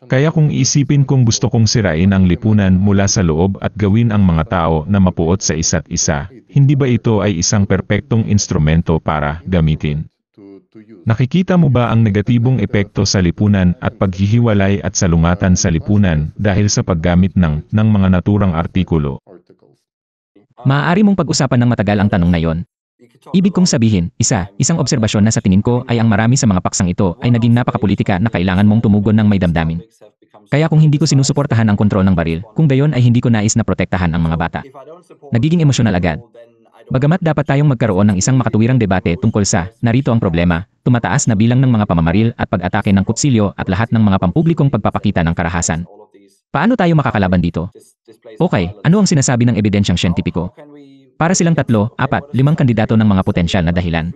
Kaya kung isipin kung gusto kong sirain ang lipunan mula sa loob at gawin ang mga tao na mapuot sa isa't isa, hindi ba ito ay isang perpektong instrumento para gamitin? Nakikita mo ba ang negatibong epekto sa lipunan at paghihiwalay at salungatan sa lipunan dahil sa paggamit ng mga naturang artikulo? Maaari mong pag-usapan ng matagal ang tanong na yon. Ibig kong sabihin, isang obserbasyon na sa tingin ko ay ang marami sa mga paksang ito ay naging napakapolitika na kailangan mong tumugon ng may damdamin. Kaya kung hindi ko sinusuportahan ang kontrol ng baril, kung gayon ay hindi ko nais na protektahan ang mga bata. Nagiging emosyonal agad. Bagamat dapat tayong magkaroon ng isang makatuwirang debate tungkol sa, narito ang problema, tumataas na bilang ng mga pamamaril at pag-atake ng kutsilyo at lahat ng mga pampublikong pagpapakita ng karahasan. Paano tayo makakalaban dito? Okay, ano ang sinasabi ng ebidensyang siyentipiko? Para silang 3, 4, 5 kandidato ng mga potensyal na dahilan.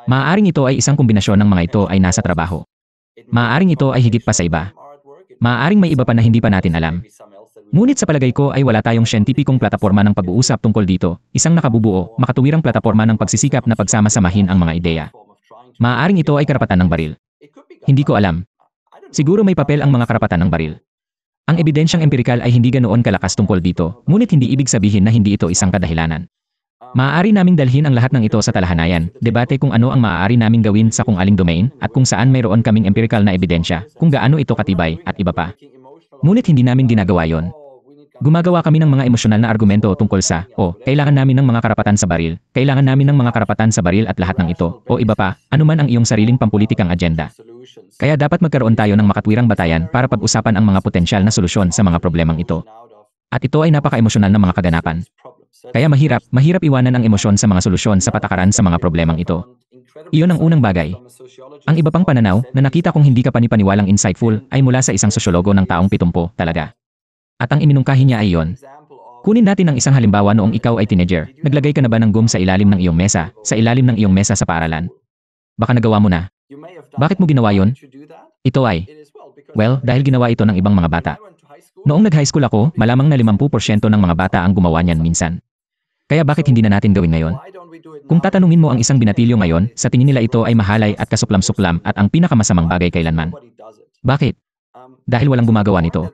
Maaaring ito ay isang kombinasyon ng mga ito ay nasa trabaho. Maaaring ito ay higit pa sa iba. Maaaring may iba pa na hindi pa natin alam. Ngunit sa palagay ko ay wala tayong siyentipikong plataporma ng pag-uusap tungkol dito, isang nakabubuo, makatuwirang plataporma ng pagsisikap na pagsama-samahin ang mga ideya. Maaaring ito ay karapatan ng baril. Hindi ko alam. Siguro may papel ang mga karapatan ng baril. Ang ebidensyang empirikal ay hindi ganoon kalakas tungkol dito, ngunit hindi ibig sabihin na hindi ito isang kadahilanan. Maaari naming dalhin ang lahat ng ito sa talahanayan, debate kung ano ang maaari naming gawin sa kung aling domain, at kung saan mayroon kaming empirikal na ebidensya, kung gaano ito katibay, at iba pa. Ngunit hindi namin ginagawa yon. Gumagawa kami ng mga emosyonal na argumento tungkol sa, kailangan namin ng mga karapatan sa baril, kailangan namin ng mga karapatan sa baril at lahat ng ito, o iba pa, anuman ang iyong sariling pampulitikang agenda. Kaya dapat magkaroon tayo ng makatwirang batayan para pag-usapan ang mga potensyal na solusyon sa mga problemang ito. At ito ay napaka-emosyonal na mga kaganapan. Kaya mahirap iwanan ang emosyon sa mga solusyon sa patakaran sa mga problemang ito. Iyon ang unang bagay. Ang iba pang pananaw na nakita kong hindi ka panipaniwalang insightful ay mula sa isang sosyologo ng taong 70 talaga. At ang iminungkahi niya ay iyon. Kunin natin ang isang halimbawa noong ikaw ay teenager. Naglagay ka na ba ng gum sa ilalim ng iyong mesa, sa paaralan? Baka nagawa mo na. Bakit mo ginawa yon? Ito ay, dahil ginawa ito ng ibang mga bata. Noong nag-high school ako, malamang na 50% ng mga bata ang gumawa niyan minsan. Kaya bakit hindi na natin gawin ngayon? Kung tatanungin mo ang isang binatilyo ngayon, sa tingin nila ito ay mahalay at kasuklam-suklam at ang pinakamasamang bagay kailanman. Bakit? Dahil walang gumagawa nito.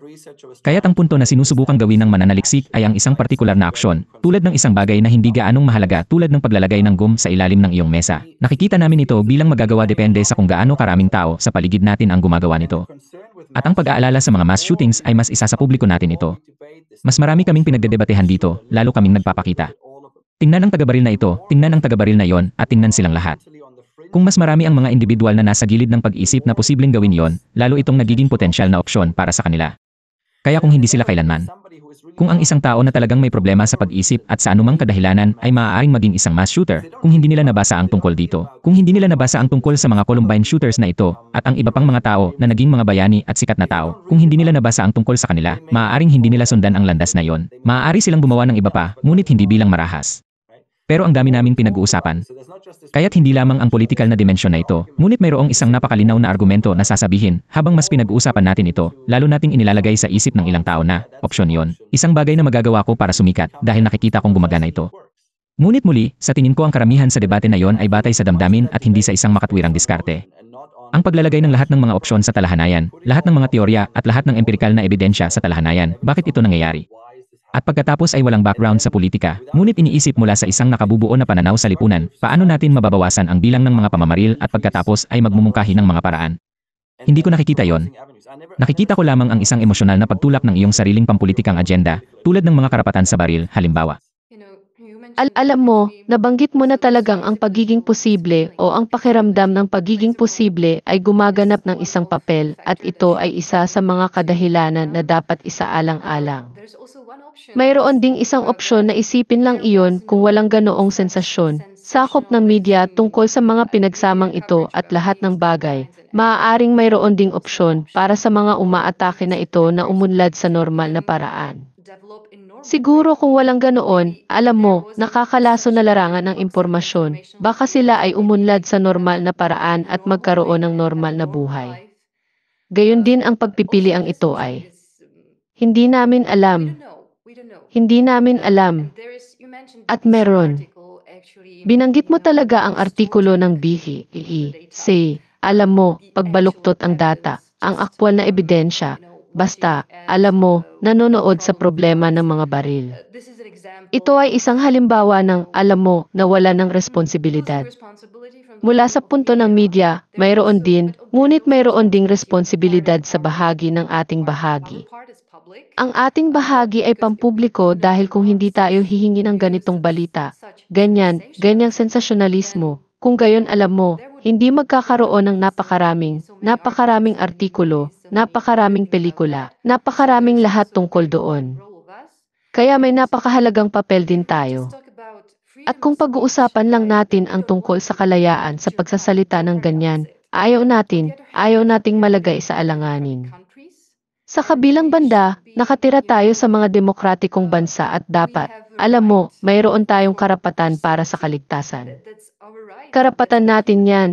Kaya't ang punto na sinusubukang gawin ng mananaliksik ay ang isang partikular na aksyon, tulad ng isang bagay na hindi gaanong mahalaga tulad ng paglalagay ng gum sa ilalim ng iyong mesa. Nakikita namin ito bilang magagawa depende sa kung gaano karaming tao sa paligid natin ang gumagawa nito. At ang pag-aalala sa mga mass shootings ay mas isa sa publiko natin ito. Mas marami kaming pinagdedebatehan dito, lalo kaming nagpapakita. Tingnan ang taga-baril na ito, tingnan ang taga-baril na yon, at tingnan silang lahat. Kung mas marami ang mga individual na nasa gilid ng pag-isip na posibleng gawin yon, lalo itong nagiging potensyal na opsyon para sa kanila. Kaya kung hindi sila kailanman. Kung ang isang tao na talagang may problema sa pag-isip at sa anumang kadahilanan ay maaaring maging isang mass shooter, kung hindi nila nabasa ang tungkol dito, kung hindi nila nabasa ang tungkol sa mga Columbine shooters na ito, at ang iba pang mga tao na naging mga bayani at sikat na tao, kung hindi nila nabasa ang tungkol sa kanila, maaaring hindi nila sundan ang landas na yon. Maaari silang gumawa ng iba pa, ngunit hindi bilang marahas. Pero ang dami naming pinag-uusapan. Kaya't hindi lamang ang politikal na dimensyon na ito, ngunit mayroong isang napakalinaw na argumento na sasabihin, habang mas pinag-uusapan natin ito, lalo nating inilalagay sa isip ng ilang tao na, opsyon yon, isang bagay na magagawa ko para sumikat, dahil nakikita kong gumagana ito. Ngunit muli, sa tingin ko ang karamihan sa debate na yon ay batay sa damdamin at hindi sa isang makatwirang diskarte. Ang paglalagay ng lahat ng mga opsyon sa talahanayan, lahat ng mga teorya at lahat ng empirikal na ebidensya sa talahanayan, bakit ito nangyayari? At pagkatapos ay walang background sa politika, ngunit iniisip mula sa isang nakabubuo na pananaw sa lipunan, paano natin mababawasan ang bilang ng mga pamamaril at pagkatapos ay magmumungkahi ng mga paraan. Hindi ko nakikita yon. Nakikita ko lamang ang isang emosyonal na pagtulak ng iyong sariling pampulitikang agenda, tulad ng mga karapatan sa baril, halimbawa. Alam mo, nabanggit mo na talagang ang pagiging posible o ang pakiramdam ng pagiging posible ay gumaganap ng isang papel at ito ay isa sa mga kadahilanan na dapat isaalang-alang. Mayroon ding isang opsyon na isipin lang iyon kung walang ganoong sensasyon, sakop ng media tungkol sa mga pinagsamang ito at lahat ng bagay. Maaaring mayroon ding opsyon para sa mga umaatake na ito na umunlad sa normal na paraan. Siguro kung walang ganoon, alam mo, nakakalaso na larangan ng impormasyon, baka sila ay umunlad sa normal na paraan at magkaroon ng normal na buhay. Gayon din ang pagpipiliang ito ay. Hindi namin alam. Hindi namin alam. At meron. Binanggit mo talaga ang artikulo ng BHC. Alam mo, pagbaluktot ang data, ang aktwal na ebidensya, basta, alam mo, nanonood sa problema ng mga baril. Ito ay isang halimbawa ng, alam mo, na wala ng responsibilidad. Mula sa punto ng media, mayroon din, ngunit mayroon ding responsibilidad sa bahagi ng ating bahagi. Ang ating bahagi ay pampubliko dahil kung hindi tayo hihingi ng ganitong balita, ganyang sensasyonalismo, kung gayon alam mo, hindi magkakaroon ng napakaraming artikulo, napakaraming pelikula, napakaraming lahat tungkol doon. Kaya may napakahalagang papel din tayo. At kung pag-uusapan lang natin ang tungkol sa kalayaan sa pagsasalita ng ganyan, ayaw nating malagay sa alanganin. Sa kabilang banda, nakatira tayo sa mga demokratikong bansa at dapat, alam mo, mayroon tayong karapatan para sa kaligtasan. Karapatan natin yan.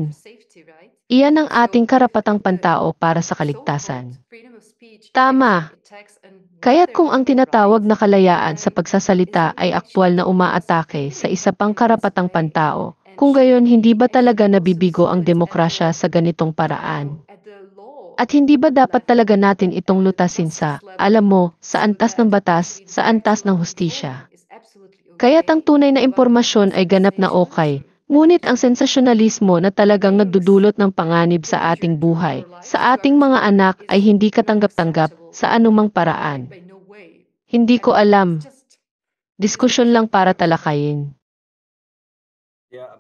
Iyan ang ating karapatang pantao para sa kaligtasan. Tama. Kaya't kung ang tinatawag na kalayaan sa pagsasalita ay aktwal na umaatake sa isa pang karapatang pantao, kung gayon hindi ba talaga nabibigo ang demokrasya sa ganitong paraan? At hindi ba dapat talaga natin itong lutasin sa, alam mo, sa antas ng batas, sa antas ng hustisya? Kaya't ang tunay na impormasyon ay ganap na okay, ngunit ang sensasyonalismo na talagang nagdudulot ng panganib sa ating buhay, sa ating mga anak ay hindi katanggap-tanggap sa anumang paraan. Hindi ko alam. Diskusyon lang para talakayin.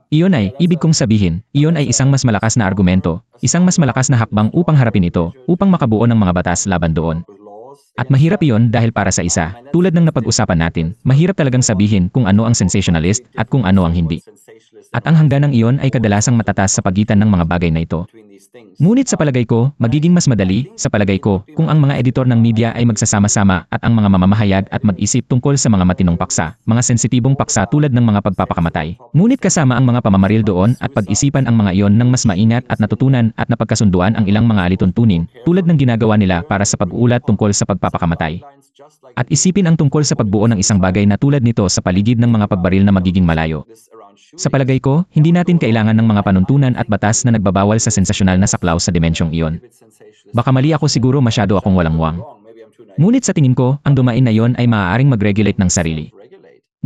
Iyon ay, ibig kong sabihin, iyon ay isang mas malakas na argumento, isang mas malakas na hakbang upang harapin ito, upang makabuo ng mga batas laban doon. At mahirap iyon dahil para sa isa, tulad ng napag-usapan natin, mahirap talagang sabihin kung ano ang sensationalist at kung ano ang hindi. At ang hangganang iyon ay kadalasang matatas sa pagitan ng mga bagay na ito. Ngunit sa palagay ko, magiging mas madali, sa palagay ko, kung ang mga editor ng media ay magsasama-sama at ang mga mamamahayag at mag-isip tungkol sa mga matinong paksa, mga sensitibong paksa tulad ng mga pagpapakamatay. Ngunit kasama ang mga pamamaril doon at pag-isipan ang mga iyon ng mas maingat at natutunan at napagkasunduan ang ilang mga alituntunin, tulad ng ginagawa nila para sa pag-uulat tungkol sa pagpapakamatay. At isipin ang tungkol sa pagbuo ng isang bagay na tulad nito sa paligid ng mga pagbaril na magiging malayo. Sa palagay ko, hindi natin kailangan ng mga panuntunan at batas na nagbabawal sa sensasyonal na saklaw sa dimensyong iyon. Baka mali ako, siguro masyado akong walang wang. Ngunit sa tingin ko, ang dumain na iyon ay maaaring mag-regulate ng sarili.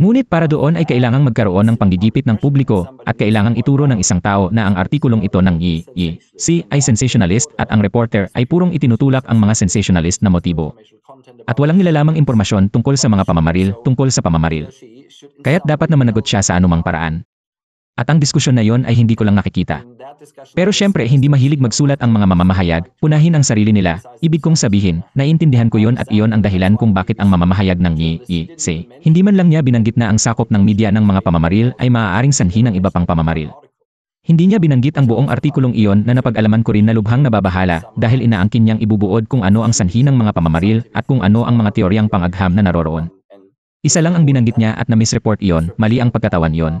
Ngunit para doon ay kailangang magkaroon ng panggigipit ng publiko at kailangang ituro ng isang tao na ang artikulong ito ng EEC ay sensationalist at ang reporter ay purong itinutulak ang mga sensationalist na motibo. At walang nilalamang impormasyon tungkol sa mga pamamaril tungkol sa pamamaril. Kaya't dapat na managot siya sa anumang paraan. At ang diskusyon na yon ay hindi ko lang nakikita. Pero syempre hindi mahilig magsulat ang mga mamamahayag, punahin ang sarili nila. Ibig kong sabihin, naiintindihan ko yon at iyon ang dahilan kung bakit ang mamamahayag ng EEC. Hindi man lang niya binanggit na ang sakop ng media ng mga pamamaril ay maaaring sanhi ng iba pang pamamaril. Hindi niya binanggit ang buong artikulong iyon na napag-alaman ko rin na lubhang nababahala dahil inaangkin niyang ibubuod kung ano ang sanhi ng mga pamamaril at kung ano ang mga teoryang pang-agham na naroroon. Isa lang ang binanggit niya at na-misreport iyon, mali ang pagkatawan iyon.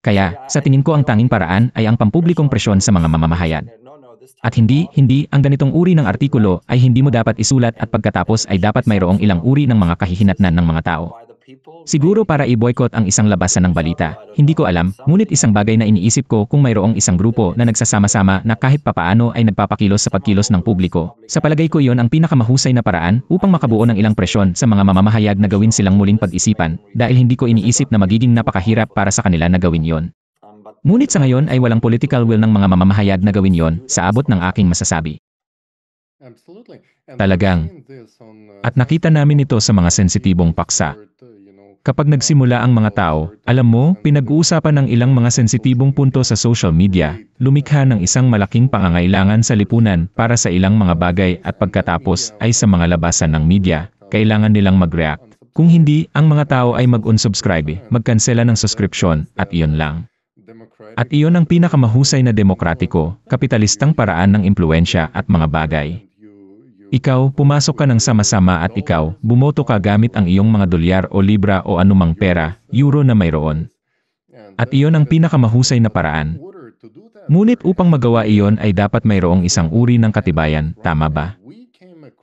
Kaya, sa tingin ko ang tanging paraan ay ang pampublikong presyon sa mga mamamahayag. At hindi, ang ganitong uri ng artikulo ay hindi mo dapat isulat at pagkatapos ay dapat mayroong ilang uri ng mga kahihinatnan ng mga tao. Siguro para i-boycott ang isang labasan ng balita, hindi ko alam, ngunit isang bagay na iniisip ko kung mayroong isang grupo na nagsasama-sama na kahit papaano ay nagpapakilos sa pagkilos ng publiko. Sa palagay ko iyon ang pinakamahusay na paraan upang makabuo ng ilang presyon sa mga mamamahayag na gawin silang muling pag-isipan, dahil hindi ko iniisip na magiging napakahirap para sa kanila na gawin yon. Ngunit sa ngayon ay walang political will ng mga mamamahayag na gawin yon, sa abot ng aking masasabi. Talagang. At nakita namin ito sa mga sensitibong paksa. Kapag nagsimula ang mga tao, alam mo, pinag-uusapan ng ilang mga sensitibong punto sa social media, lumikha ng isang malaking pangangailangan sa lipunan para sa ilang mga bagay at pagkatapos ay sa mga labasan ng media, kailangan nilang mag-react. Kung hindi, ang mga tao ay mag-unsubscribe, magkansela ng subscription, at iyon lang. At iyon ang pinakamahusay na demokratiko, kapitalistang paraan ng impluensya at mga bagay. Ikaw, pumasok ka ng sama-sama at ikaw, bumoto ka gamit ang iyong mga dolyar o libra o anumang pera, euro na mayroon. At iyon ang pinakamahusay na paraan. Ngunit upang magawa iyon ay dapat mayroong isang uri ng katibayan, tama ba?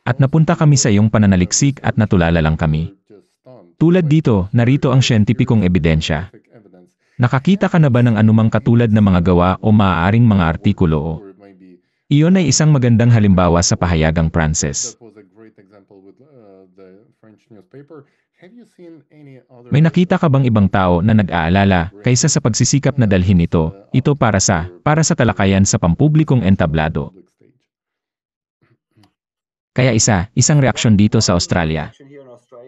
At napunta kami sa iyong pananaliksik at natulala lang kami. Tulad dito, narito ang siyentipikong ebidensya. Nakakita ka na ba ng anumang katulad na mga gawa o maaaring mga artikulo o iyon ay isang magandang halimbawa sa pahayagang Pranses. May nakita ka bang ibang tao na nag-aalala kaysa sa pagsisikap na dalhin ito para sa talakayan sa pampublikong entablado? Kaya isang reaksyon dito sa Australia.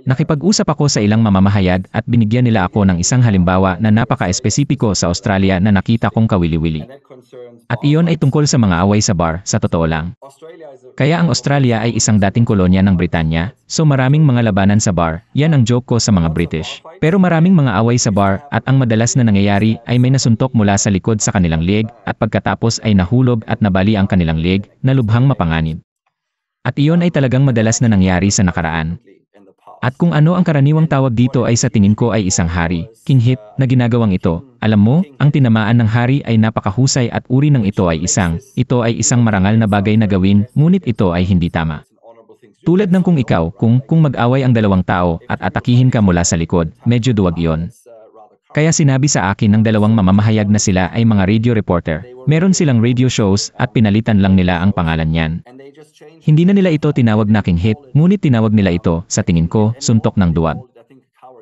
Nakipag-usap ako sa ilang mamamahayag at binigyan nila ako ng isang halimbawa na napaka-espesipiko sa Australia na nakita kong kawili-wili. At iyon ay tungkol sa mga away sa bar, sa totoo lang. Kaya ang Australia ay isang dating kolonya ng Britanya, so maraming mga labanan sa bar, yan ang joke ko sa mga British. Pero maraming mga away sa bar at ang madalas na nangyayari ay may nasuntok mula sa likod sa kanilang leeg at pagkatapos ay nahulog at nabali ang kanilang leeg na lubhang mapanganib. At iyon ay talagang madalas na nangyari sa nakaraan. At kung ano ang karaniwang tawag dito ay sa tingin ko ay isang hari, king hit, na ginagawang ito. Alam mo, ang tinamaan ng hari ay napakahusay at uri ng ito ay isang marangal na bagay na gawin, ngunit ito ay hindi tama. Tulad ng kung mag-away ang dalawang tao at atakihin ka mula sa likod, medyo duwag iyon. Kaya sinabi sa akin ng dalawang mamamahayag na sila ay mga radio reporter. Meron silang radio shows at pinalitan lang nila ang pangalan niyan. Hindi na nila ito tinawag na King Hit, ngunit tinawag nila ito, sa tingin ko, suntok ng duwag.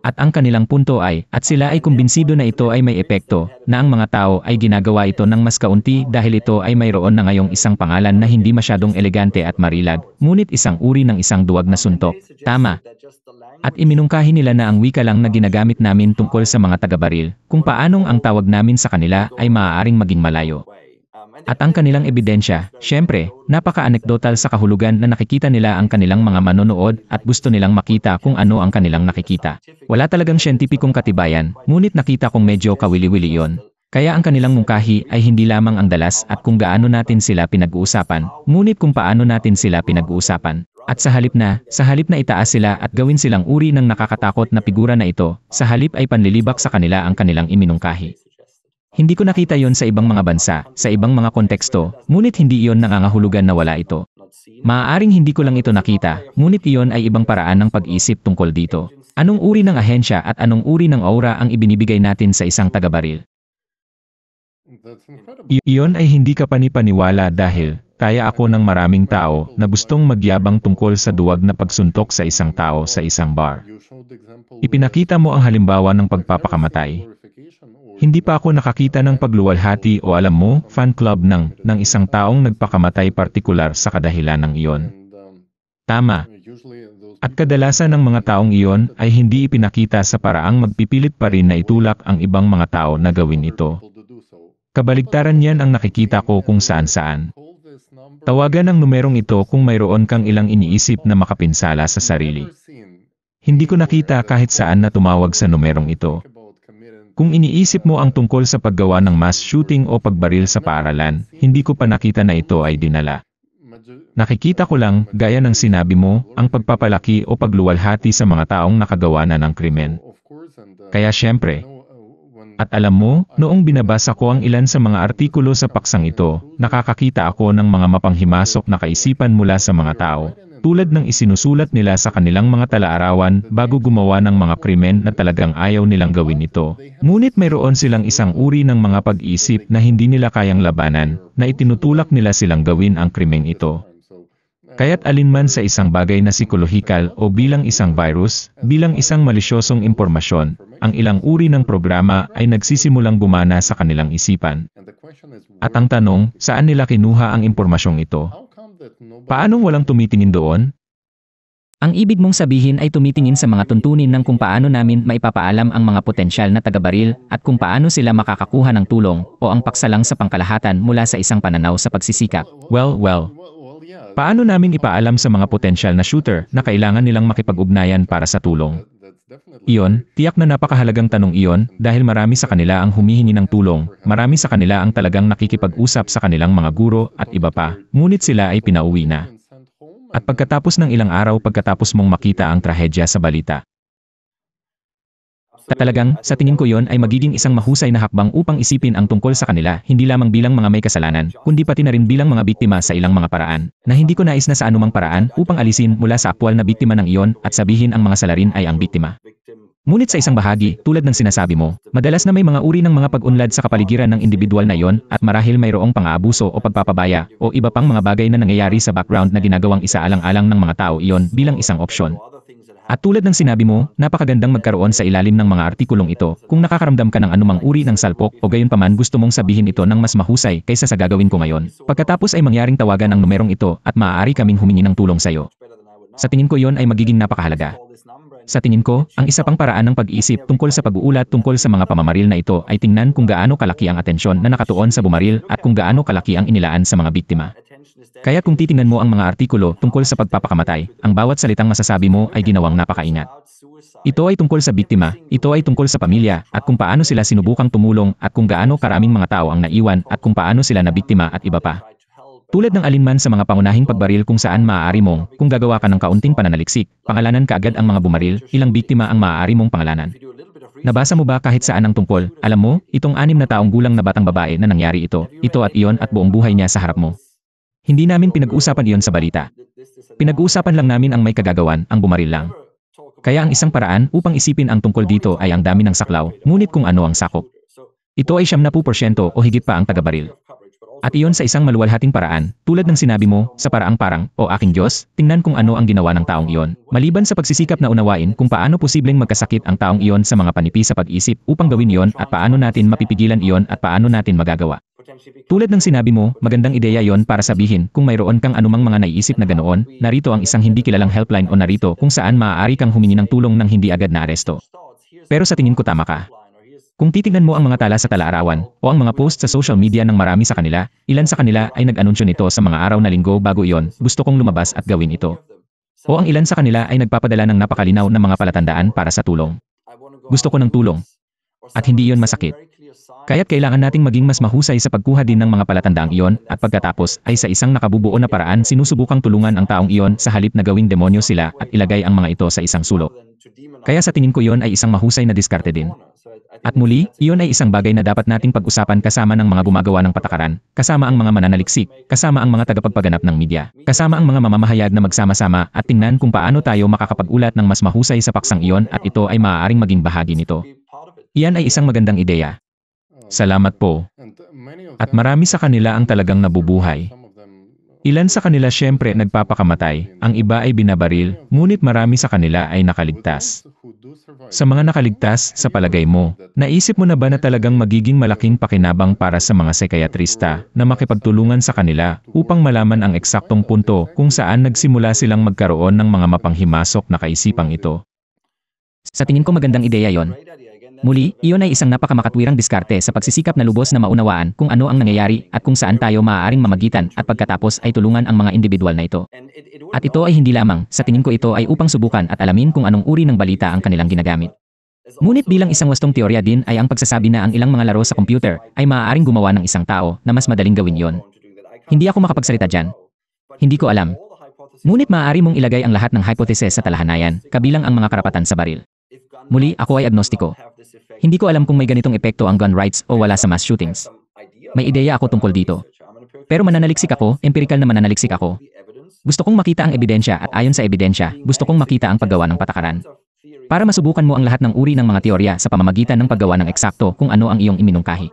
At ang kanilang punto ay, at sila ay kumbinsido na ito ay may epekto, na ang mga tao ay ginagawa ito ng mas kaunti dahil ito ay mayroon na ngayong isang pangalan na hindi masyadong elegante at marilag, ngunit isang uri ng isang duwag na suntok. Tama. At iminungkahi nila na ang wika lang na ginagamit namin tungkol sa mga taga-baril, kung paanong ang tawag namin sa kanila ay maaaring maging malayo. At ang kanilang ebidensya, syempre, napaka-anekdotal sa kahulugan na nakikita nila ang kanilang mga manonood at gusto nilang makita kung ano ang kanilang nakikita. Wala talagang siyentipikong katibayan, ngunit nakita kong medyo kawili-wili iyon. Kaya ang kanilang mungkahi ay hindi lamang ang dalas at kung gaano natin sila pinag-uusapan, ngunit kung paano natin sila pinag-uusapan. At sa halip na itaas sila at gawin silang uri ng nakakatakot na figura na ito, sa halip ay panlilibak sa kanila ang kanilang iminungkahi. Hindi ko nakita yon sa ibang mga bansa, sa ibang mga konteksto, ngunit hindi iyon nangangahulugan na wala ito. Maaaring hindi ko lang ito nakita, ngunit iyon ay ibang paraan ng pag-isip tungkol dito. Anong uri ng ahensya at anong uri ng aura ang ibinibigay natin sa isang taga-baril? Iyon ay hindi ka panipaniwala dahil, kaya ako ng maraming tao na gustong magyabang tungkol sa duwag na pagsuntok sa isang tao sa isang bar. Ipinakita mo ang halimbawa ng pagpapakamatay. Hindi pa ako nakakita ng pagluwalhati o alam mo, fan club ng isang taong nagpakamatay partikular sa kadahilan ng iyon. Tama. At kadalasan ng mga taong iyon ay hindi ipinakita sa paraang magpipilit pa rin na itulak ang ibang mga tao na gawin ito. Kabaligtaran yan ang nakikita ko kung saan-saan. Tawagan ang numerong ito kung mayroon kang ilang iniisip na makapinsala sa sarili. Hindi ko nakita kahit saan na tumawag sa numerong ito. Kung iniisip mo ang tungkol sa paggawa ng mass shooting o pagbaril sa paaralan, hindi ko pa nakita na ito ay dinala. Nakikita ko lang, gaya ng sinabi mo, ang pagpapalaki o pagluwalhati sa mga taong nakagawa na ng krimen. Kaya syempre, at alam mo, noong binabasa ko ang ilan sa mga artikulo sa paksang ito, nakakakita ako ng mga mapanghimasok na kaisipan mula sa mga tao. Tulad ng isinusulat nila sa kanilang mga tala-arawan bago gumawa ng mga krimen na talagang ayaw nilang gawin ito. Ngunit mayroon silang isang uri ng mga pag-iisip na hindi nila kayang labanan, na itinutulak nila silang gawin ang krimeng ito. Kaya't alinman sa isang bagay na psikolohikal o bilang isang virus, bilang isang malisyosong impormasyon, ang ilang uri ng programa ay nagsisimulang gumana sa kanilang isipan. At ang tanong, saan nila kinuha ang impormasyong ito? Paanong walang tumitingin doon? Ang ibig mong sabihin ay tumitingin sa mga tuntunin ng kung paano namin maipapaalam ang mga potensyal na taga-baril at kung paano sila makakakuha ng tulong o ang paksa lang sa pangkalahatan mula sa isang pananaw sa pagsisikap. Well, paano namin ipaalam sa mga potensyal na shooter na kailangan nilang makipag-ugnayan para sa tulong? Iyon, tiyak na napakahalagang tanong iyon dahil marami sa kanila ang humihingi ng tulong, marami sa kanila ang talagang nakikipag-usap sa kanilang mga guro at iba pa, ngunit sila ay pinauwi na. At pagkatapos ng ilang araw pagkatapos mong makita ang trahedya sa balita. Talagang, sa tingin ko yon ay magiging isang mahusay na hakbang upang isipin ang tungkol sa kanila, hindi lamang bilang mga may kasalanan, kundi pati na rin bilang mga biktima sa ilang mga paraan, na hindi ko nais na sa anumang paraan upang alisin mula sa aktwal na biktima ng iyon at sabihin ang mga salarin ay ang biktima. Ngunit sa isang bahagi, tulad ng sinasabi mo, madalas na may mga uri ng mga pag-unlad sa kapaligiran ng individual na iyon at marahil mayroong pang-aabuso o pagpapabaya o iba pang mga bagay na nangyayari sa background na ginagawang isaalang-alang ng mga tao iyon bilang isang opsyon. At tulad ng sinabi mo, napakagandang magkaroon sa ilalim ng mga artikulong ito kung nakakaramdam ka ng anumang uri ng salpok o gayunpaman gusto mong sabihin ito ng mas mahusay kaysa sa gagawin ko ngayon. Pagkatapos ay mangyaring tawagan ang numerong ito at maaari kaming humingi ng tulong sa iyo. Sa tingin ko iyon ay magiging napakahalaga. Sa tingin ko, ang isa pang paraan ng pag-iisip tungkol sa pag-uulat tungkol sa mga pamamaril na ito ay tingnan kung gaano kalaki ang atensyon na nakatuon sa bumaril at kung gaano kalaki ang inilaan sa mga biktima. Kaya kung titingnan mo ang mga artikulo tungkol sa pagpapakamatay, ang bawat salitang masasabi mo ay ginawang napakaingat. Ito ay tungkol sa biktima, ito ay tungkol sa pamilya, at kung paano sila sinubukang tumulong at kung gaano karaming mga tao ang naiwan at kung paano sila nabiktima at iba pa. Tulad ng alinman sa mga pangunahing pagbaril kung saan maaari mong, kung gagawa ka ng kaunting pananaliksik, pangalanan kaagad ang mga bumaril, ilang biktima ang maaari mong pangalanan. Nabasa mo ba kahit saan ang tungkol, alam mo, itong 6 na taong gulang na batang babae na nangyari ito at iyon at buong buhay niya sa harap mo. Hindi namin pinag-uusapan iyon sa balita. Pinag-uusapan lang namin ang may kagagawan, ang bumaril lang. Kaya ang isang paraan upang isipin ang tungkol dito ay ang dami ng saklaw, ngunit kung ano ang sakop. Ito ay 70% o higit pa ang taga-baril. At iyon sa isang maluwalhating paraan, tulad ng sinabi mo, sa paraang parang, o aking Diyos, tingnan kung ano ang ginawa ng taong iyon. Maliban sa pagsisikap na unawain kung paano posibleng magkasakit ang taong iyon sa mga panipis sa pag-isip upang gawin iyon at paano natin mapipigilan iyon at paano natin magagawa. Tulad ng sinabi mo, magandang ideya yon para sabihin kung mayroon kang anumang mga naiisip na ganoon, narito ang isang hindi kilalang helpline o narito kung saan maaari kang humingi ng tulong nang hindi agad na aresto. Pero sa tingin ko tama ka. Kung titignan mo ang mga tala sa tala-arawan o ang mga post sa social media ng marami sa kanila, ilan sa kanila ay nag-anunsyo nito sa mga araw na linggo bago iyon, gusto kong lumabas at gawin ito. O ang ilan sa kanila ay nagpapadala ng napakalinaw na mga palatandaan para sa tulong. Gusto ko ng tulong. At hindi iyon masakit. Kaya't kailangan nating maging mas mahusay sa pagkuha din ng mga palatandaang iyon at pagkatapos ay sa isang nakabubuo na paraan sinusubukang tulungan ang taong iyon sa halip na gawing demonyo sila at ilagay ang mga ito sa isang sulok. Kaya sa tingin ko iyon ay isang mahusay na diskarte din. At muli, iyon ay isang bagay na dapat nating pag-usapan kasama ng mga gumagawa ng patakaran, kasama ang mga mananaliksik, kasama ang mga tagapagpaganap ng media, kasama ang mga mamamahayag na magsama-sama at tingnan kung paano tayo makakapag-ulat ng mas mahusay sa paksang iyon at ito ay maaaring maging bahagi nito. Iyan ay isang magandang ideya. Salamat po. At marami sa kanila ang talagang nabubuhay. Ilan sa kanila syempre nagpapakamatay, ang iba ay binabaril, ngunit marami sa kanila ay nakaligtas. Sa mga nakaligtas, sa palagay mo, naisip mo na ba na talagang magiging malaking pakinabang para sa mga psikiyatrista na makipagtulungan sa kanila upang malaman ang eksaktong punto kung saan nagsimula silang magkaroon ng mga mapanghimasok na kaisipang ito? Sa tingin ko magandang ideya yon. Muli, iyon ay isang napakamakatwirang diskarte sa pagsisikap na lubos na maunawaan kung ano ang nangyayari at kung saan tayo maaaring mamagitan at pagkatapos ay tulungan ang mga individual na ito. At ito ay hindi lamang, sa tingin ko ito ay upang subukan at alamin kung anong uri ng balita ang kanilang ginagamit. Ngunit bilang isang wastong teorya din ay ang pagsasabi na ang ilang mga laro sa computer ay maaaring gumawa ng isang tao na mas madaling gawin yon. Hindi ako makapagsalita dyan. Hindi ko alam. Ngunit maaari mong ilagay ang lahat ng hypothesis sa talahanayan, kabilang ang mga karapatan sa baril. Muli, ako ay agnostiko. Hindi ko alam kung may ganitong epekto ang gun rights o wala sa mass shootings. May ideya ako tungkol dito. Pero mananaliksik ako, empirical na mananaliksik ako. Gusto kong makita ang ebidensya at ayon sa ebidensya, gusto kong makita ang paggawa ng patakaran. Para masubukan mo ang lahat ng uri ng mga teorya sa pamamagitan ng paggawa ng eksakto kung ano ang iyong iminungkahi.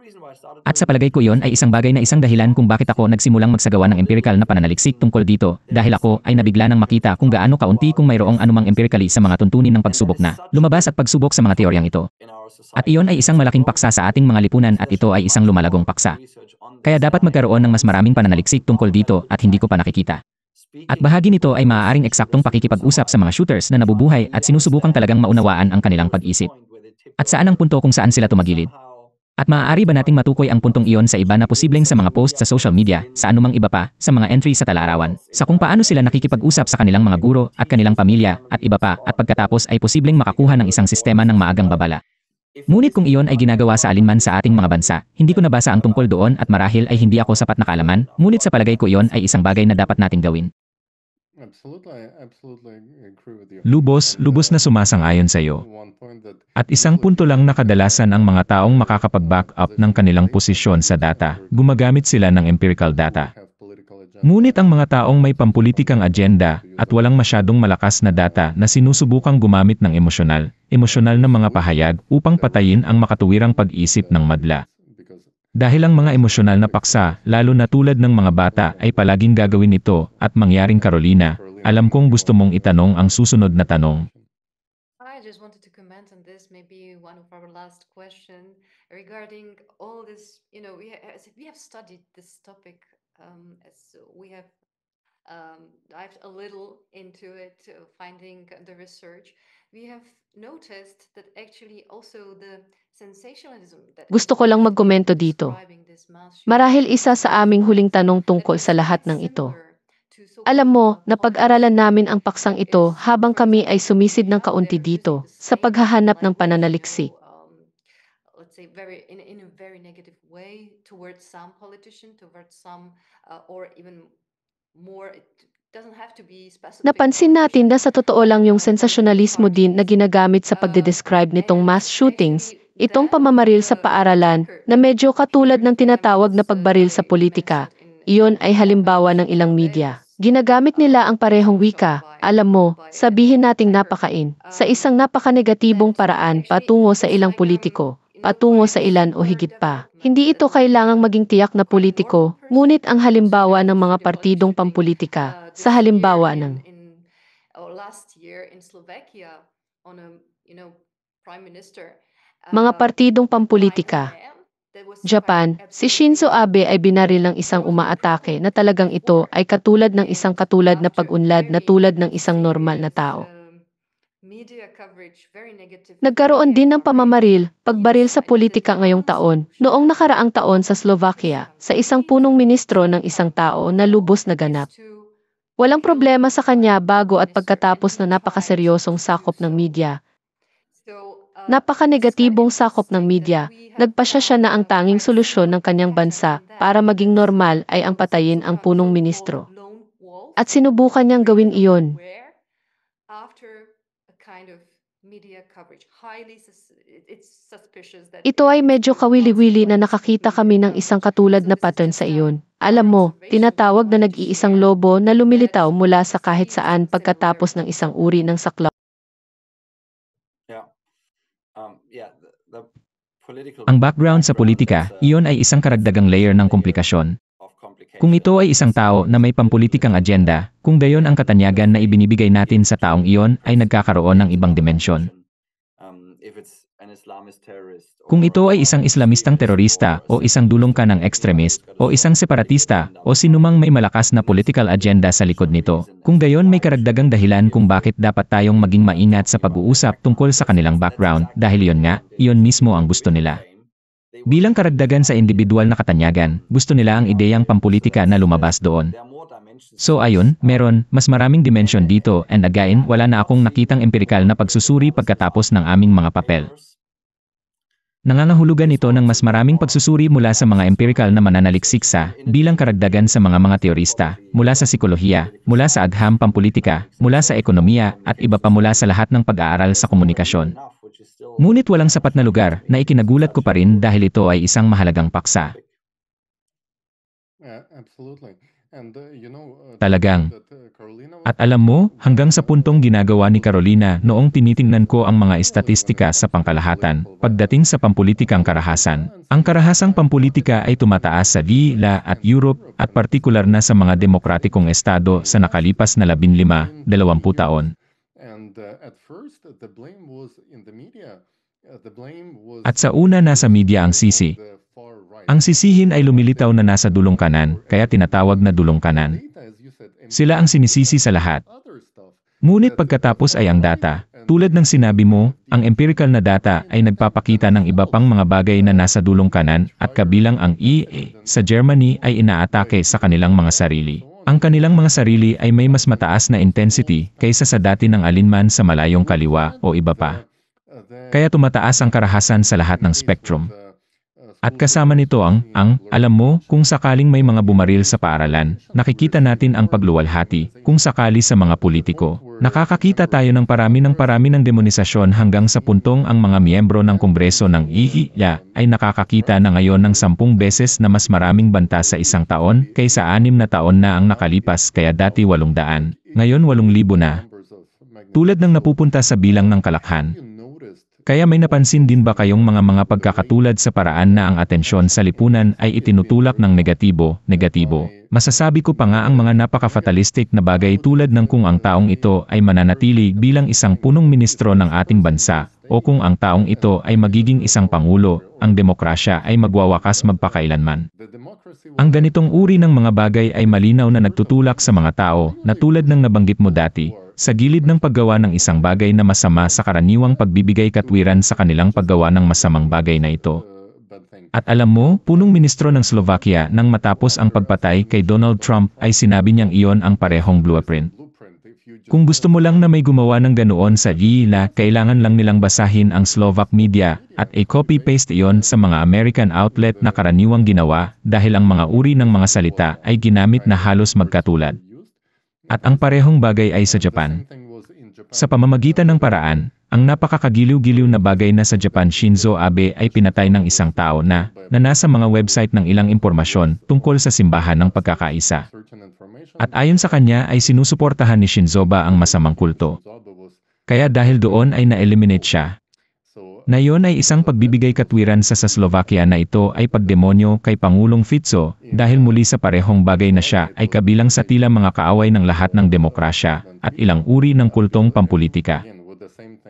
At sa palagay ko iyon ay isang bagay na isang dahilan kung bakit ako nagsimulang magsagawa ng empirical na pananaliksik tungkol dito dahil ako ay nabigla ng makita kung gaano kaunti kung mayroong anumang empirically sa mga tuntunin ng pagsubok na lumabas at pagsubok sa mga teoryang ito. At iyon ay isang malaking paksa sa ating mga lipunan at ito ay isang lumalagong paksa. Kaya dapat magkaroon ng mas maraming pananaliksik tungkol dito at hindi ko pa nakikita. At bahagi nito ay maaaring eksaktong pakikipag-usap sa mga shooters na nabubuhay at sinusubukang talagang maunawaan ang kanilang pag-isip. At saan ang punto kung saan sila tumagilid? At maaari ba nating matukoy ang puntong iyon sa iba na posibleng sa mga post sa social media, sa anumang iba pa, sa mga entry sa tala-arawan, sa kung paano sila nakikipag-usap sa kanilang mga guro at kanilang pamilya at iba pa at pagkatapos ay posibleng makakuha ng isang sistema ng maagang babala. Ngunit kung iyon ay ginagawa sa alinman sa ating mga bansa, hindi ko nabasa ang tungkol doon at marahil ay hindi ako sapat na kaalaman, ngunit sa palagay ko iyon ay isang bagay na dapat nating gawin. Lubos na sumasang-ayon sa iyo. At isang punto lang na kadalasan ang mga taong makakapag-back up ng kanilang posisyon sa data, gumagamit sila ng empirical data. Ngunit ang mga taong may pampulitikang agenda at walang masyadong malakas na data na sinusubukang gumamit ng emosyonal na mga pahayag upang patayin ang makatuwirang pag-isip ng madla. Dahil ang mga emosyonal na paksa, lalo na tulad ng mga bata ay palaging gagawin ito at mangyaring Carolina, alam kong gusto mong itanong ang susunod na tanong. I just wanted to comment on this, maybe one of our last question regarding all this, we have studied this topic as we have dived a little into it, finding the research. We have noticed that actually also the sensationalism that Gusto ko lang magkomento dito. Marahil isa sa aming huling tanong tungkol sa lahat ng ito. Alam mo, napag-aralan namin ang paksang ito habang kami ay sumisid ng kaunti dito sa paghahanap ng pananaliksik. Let's say in a very negative way towards some politician, towards some or even more. It doesn't have to be specific. Napansin natin na sa totoo lang yung sensasyonalismo din na ginagamit sa pagde-describe nitong mass shootings, itong pamamaril sa paaralan na medyo katulad ng tinatawag na pagbaril sa politika. Iyon ay halimbawa ng ilang media. Ginagamit nila ang parehong wika, alam mo, sabihin nating napakain, sa isang napakanegatibong paraan patungo sa ilang politiko, patungo sa ilan o higit pa. Hindi ito kailangang maging tiyak na politiko, ngunit ang halimbawa ng mga partidong pampolitika, sa halimbawa ng mga partidong pampolitika. Japan, si Shinzo Abe ay binaril ng isang umaatake na talagang ito ay katulad ng isang katulad na pag-unlad na tulad ng isang normal na tao. Nagkaroon din ng pamamaril, pagbaril sa politika ngayong taon, noong nakaraang taon sa Slovakia, sa isang punong ministro ng isang tao na lubos na ganap. Walang problema sa kanya bago at pagkatapos na napakaseryosong sakop ng media. Napaka-negatibong sakop ng media, nagpasya siya na ang tanging solusyon ng kanyang bansa para maging normal ay ang patayin ang punong ministro. At sinubukan niyang gawin iyon. Ito ay medyo kawili-wili na nakakita kami ng isang katulad na pattern sa iyon. Alam mo, tinatawag na nag-iisang lobo na lumilitaw mula sa kahit saan pagkatapos ng isang uri ng saklaw. Ang background sa politika, iyon ay isang karagdagang layer ng komplikasyon. Kung ito ay isang tao na may pampulitikang agenda, kung gayon ang katanyagan na ibinibigay natin sa taong iyon ay nagkakaroon ng ibang dimensyon. Kung ito ay isang Islamistang terorista o isang dulongkanang ekstremist o isang separatista o sinumang may malakas na political agenda sa likod nito, kung gayon may karagdagang dahilan kung bakit dapat tayong maging maingat sa pag-uusap tungkol sa kanilang background dahil iyon mismo ang gusto nila. Bilang karagdagan sa individual na katanyagan, gusto nila ang ideyang pampulitika na lumabas doon. So ayun, meron, mas maraming dimension dito and again, wala na akong nakitang empirikal na pagsusuri pagkatapos ng aming mga papel. Nangangahulugan ito ng mas maraming pagsusuri mula sa mga empirical na mananaliksik sa, bilang karagdagan sa mga teorista, mula sa psikolohiya, mula sa agham pampulitika, mula sa ekonomiya, at iba pa mula sa lahat ng pag-aaral sa komunikasyon. Ngunit walang sapat na lugar na ikinagulat ko pa rin dahil ito ay isang mahalagang paksa. Talagang. At alam mo, hanggang sa puntong ginagawa ni Carolina noong tinitingnan ko ang mga estatistika sa pangkalahatan, pagdating sa pampulitikang karahasan, ang karahasang pampulitika ay tumataas sa VLA at Europe at partikular na sa mga demokratikong estado sa nakalipas na 15-20 taon. At sa una nasa media ang sisi. Ang sisihin ay lumilitaw na nasa dulong kanan, kaya tinatawag na dulong kanan. Sila ang sinisisi sa lahat. Ngunit pagkatapos ay ang data. Tulad ng sinabi mo, ang empirical na data ay nagpapakita ng iba pang mga bagay na nasa dulong kanan at kabilang ang sa Germany ay inaatake sa kanilang mga sarili. Ang kanilang mga sarili ay may mas mataas na intensity kaysa sa dati ng alinman sa malayong kaliwa o iba pa. Kaya tumataas ang karahasan sa lahat ng spectrum. At kasama nito alam mo, kung sakaling may mga bumaril sa paaralan, nakikita natin ang pagluwalhati, kung sakali sa mga politiko. Nakakakita tayo ng parami ng demonisasyon hanggang sa puntong ang mga miyembro ng Kongreso ng IIA ay nakakakita na ngayon ng 10 beses na mas maraming banta sa isang taon kaysa 6 na taon na ang nakalipas kaya dati 800, ngayon 8,000 na. Tulad ng napupunta sa bilang ng kalakhan. Kaya may napansin din ba kayong mga pagkakatulad sa paraan na ang atensyon sa lipunan ay itinutulak ng negatibo? Masasabi ko pa nga ang mga napaka-fatalistic na bagay tulad ng kung ang taong ito ay mananatili bilang isang punong ministro ng ating bansa, o kung ang taong ito ay magiging isang pangulo, ang demokrasya ay magwawakas magpakailanman. Ang ganitong uri ng mga bagay ay malinaw na nagtutulak sa mga tao, na tulad ng nabanggit mo dati, sa gilid ng paggawa ng isang bagay na masama sa karaniwang pagbibigay katwiran sa kanilang paggawa ng masamang bagay na ito. At alam mo, punong ministro ng Slovakia nang matapos ang pagpatay kay Donald Trump ay sinabi niyang iyon ang parehong blueprint. Kung gusto mo lang na may gumawa ng ganoon sa GILA, kailangan lang nilang basahin ang Slovak media at i-copy-paste iyon sa mga American outlet na karaniwang ginawa dahil ang mga uri ng mga salita ay ginamit na halos magkatulad. At ang parehong bagay ay sa Japan. Sa pamamagitan ng paraan, ang napakakagiliw-giliw na bagay na sa Japan Shinzo Abe ay pinatay ng isang tao na nasa mga website ng ilang impormasyon tungkol sa simbahan ng pagkakaisa. At ayon sa kanya ay sinusuportahan ni Shinzoba ang masamang kulto. Kaya dahil doon ay na-eliminate siya. Na iyon ay isang pagbibigay katwiran sa Slovakia na ito ay pagdemonyo kay Pangulong Fico dahil muli sa parehong bagay na siya ay kabilang sa tila mga kaaway ng lahat ng demokrasya at ilang uri ng kultong pampulitika.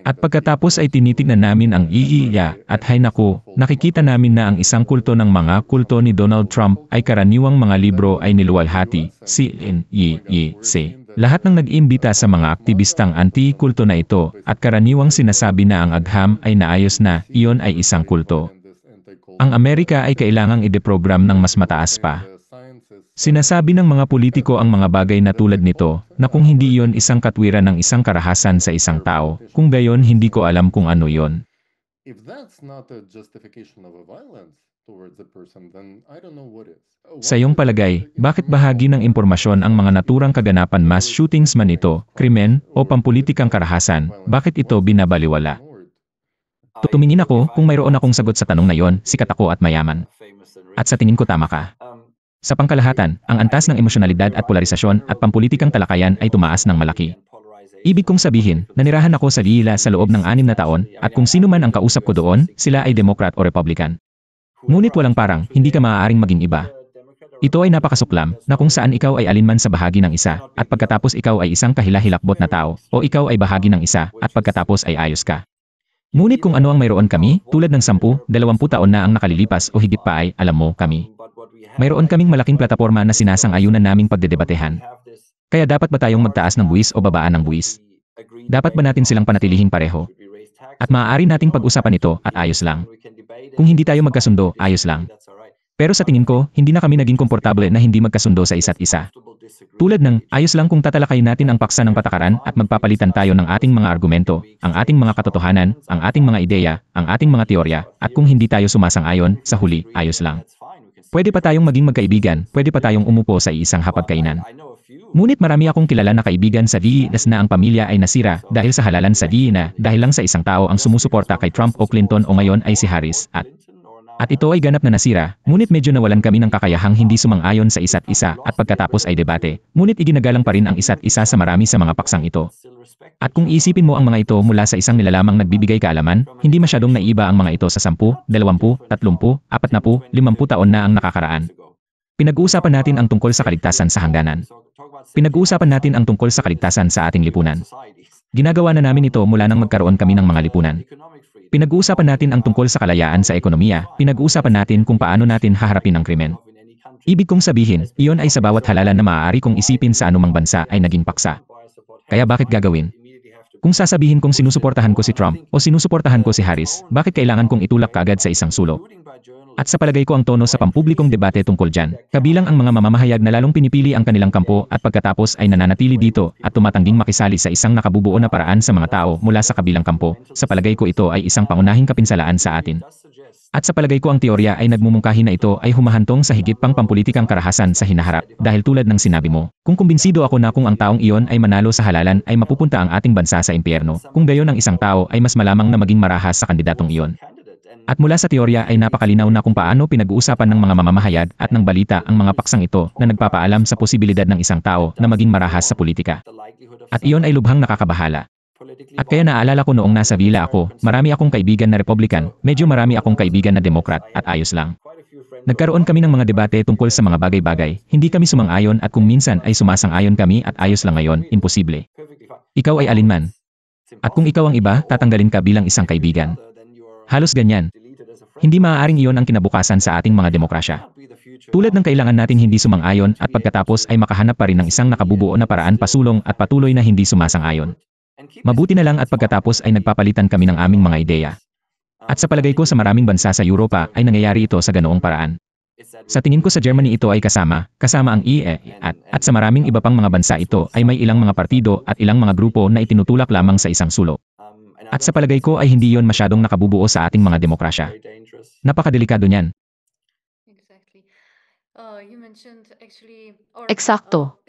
At pagkatapos ay tinitignan namin ang IIA at hay naku, nakikita namin na ang isang kulto ng mga kulto ni Donald Trump ay karaniwang mga libro ay niluwalhati, CNEC. Lahat ng nag-imbita sa mga aktivistang anti-kulto na ito at karaniwang sinasabi na ang agham ay naayos na, iyon ay isang kulto. Ang Amerika ay kailangang ideprogram ng mas mataas pa. Sinasabi ng mga politiko ang mga bagay na tulad nito, na kung hindi iyon isang katwiran ng isang karahasan sa isang tao, kung gayon hindi ko alam kung ano iyon. If that's not a justification of a violence towards a person, then I don't know what is. Sa iyong palagay, bakit bahagi ng impormasyon ang mga naturang kaganapan mass shootings man ito, krimen, o pampulitikang karahasan, bakit ito binabaliwala? Tumingin ako kung mayroon akong sagot sa tanong na iyon, sikat ako at mayaman. At sa tingin ko tama ka. Sa pangkalahatan, ang antas ng emosyonalidad at polarisasyon at pampulitikang talakayan ay tumaas ng malaki. Ibig kong sabihin, nanirahan ako sa Lila sa loob ng 6 na taon, at kung sino man ang kausap ko doon, sila ay Democrat o Republican. Ngunit walang parang, hindi ka maaaring maging iba. Ito ay napakasuklam, na kung saan ikaw ay alinman sa bahagi ng isa, at pagkatapos ikaw ay isang kahilahilakbot na tao, o ikaw ay bahagi ng isa, at pagkatapos ay ayos ka. Ngunit kung ano ang mayroon kami, tulad ng 10, 20 taon na ang nakalilipas o higit pa ay, alam mo, kami. Mayroon kaming malaking plataporma na sinasang-ayunan naming pagdedebatehan. Kaya dapat ba tayong magtaas ng buwis o babaan ng buwis? Dapat ba natin silang panatilihing pareho? At maaari nating pag-usapan ito at ayos lang. Kung hindi tayo magkasundo, ayos lang. Pero sa tingin ko, hindi na kami naging komportable na hindi magkasundo sa isa't isa. Tulad ng, ayos lang kung tatalakayin natin ang paksa ng patakaran at magpapalitan tayo ng ating mga argumento, ang ating mga katotohanan, ang ating mga ideya, ang ating mga teorya, at kung hindi tayo sumasang-ayon, sa huli, ayos lang. Pwede pa tayong maging magkaibigan, pwede pa tayong umupo sa isang hapagkainan. Ngunit marami akong kilala na kaibigan sa DES na ang pamilya ay nasira dahil sa halalan sa DE na dahil lang sa isang tao ang sumusuporta kay Trump o Clinton o ngayon ay si Harris at ito ay ganap na nasira, ngunit medyo nawalan kami ng kakayahang hindi sumang-ayon sa isa't isa at pagkatapos ay debate, ngunit iginagalang pa rin ang isa't isa sa marami sa mga paksang ito. At kung isipin mo ang mga ito mula sa isang nilalamang nagbibigay kaalaman, hindi masyadong naiba ang mga ito sa 10, 20, 30, 40, 50 taon na ang nakakaraan. Pinag-uusapan natin ang tungkol sa kaligtasan sa hangganan. Pinag-uusapan natin ang tungkol sa kaligtasan sa ating lipunan. Ginagawa na namin ito mula nang magkaroon kami ng mga lipunan. Pinag-uusapan natin ang tungkol sa kalayaan sa ekonomiya, pinag-uusapan natin kung paano natin haharapin ang krimen. Ibig kong sabihin, iyon ay sa bawat halalan na maaari kong isipin sa anumang bansa ay naging paksa. Kaya bakit gagawin? Kung sasabihin kong sinusuportahan ko si Trump o sinusuportahan ko si Harris, bakit kailangan kong itulak kaagad sa isang sulok? At sa palagay ko ang tono sa pampublikong debate tungkol dyan, kabilang ang mga mamamahayag na lalong pinipili ang kanilang kampo at pagkatapos ay nananatili dito at tumatangging makisali sa isang nakabubuo na paraan sa mga tao mula sa kabilang kampo, sa palagay ko ito ay isang pangunahing kapinsalaan sa atin. At sa palagay ko ang teorya ay nagmumungkahi na ito ay humahantong sa higit pang pampulitikang karahasan sa hinaharap, dahil tulad ng sinabi mo, kung kumbinsido ako na kung ang taong iyon ay manalo sa halalan ay mapupunta ang ating bansa sa impyerno, kung gayon ang isang tao ay mas malamang na maging marahas sa kandidatong iyon. At mula sa teorya ay napakalinaw na kung paano pinag-uusapan ng mga mamamahayag at ng balita ang mga paksang ito na nagpapaalam sa posibilidad ng isang tao na maging marahas sa politika. At iyon ay lubhang nakakabahala. At kaya naalala ko noong nasa villa ako, marami akong kaibigan na Republican, medyo marami akong kaibigan na Democrat, at ayos lang. Nagkaroon kami ng mga debate tungkol sa mga bagay-bagay, hindi kami sumang-ayon at kung minsan ay sumasang-ayon kami at ayos lang ngayon, imposible. Ikaw ay alinman. At kung ikaw ang iba, tatanggalin ka bilang isang kaibigan. Halos ganyan. Hindi maaaring iyon ang kinabukasan sa ating mga demokrasya. Tulad ng kailangan nating hindi sumang-ayon at pagkatapos ay makahanap pa rin ng isang nakabubuo na paraan pasulong at patuloy na hindi sumasang-ayon. Mabuti na lang at pagkatapos ay nagpapalitan kami ng aming mga ideya. At sa palagay ko sa maraming bansa sa Europa ay nangyayari ito sa ganoong paraan. Sa tingin ko sa Germany ito ay kasama ang IE at sa maraming iba pang mga bansa ito ay may ilang mga partido at ilang mga grupo na itinutulak lamang sa isang sulok. At sa palagay ko ay hindi yon masyadong nakabubuo sa ating mga demokrasya. Napakadelikado niyan. Eksakto.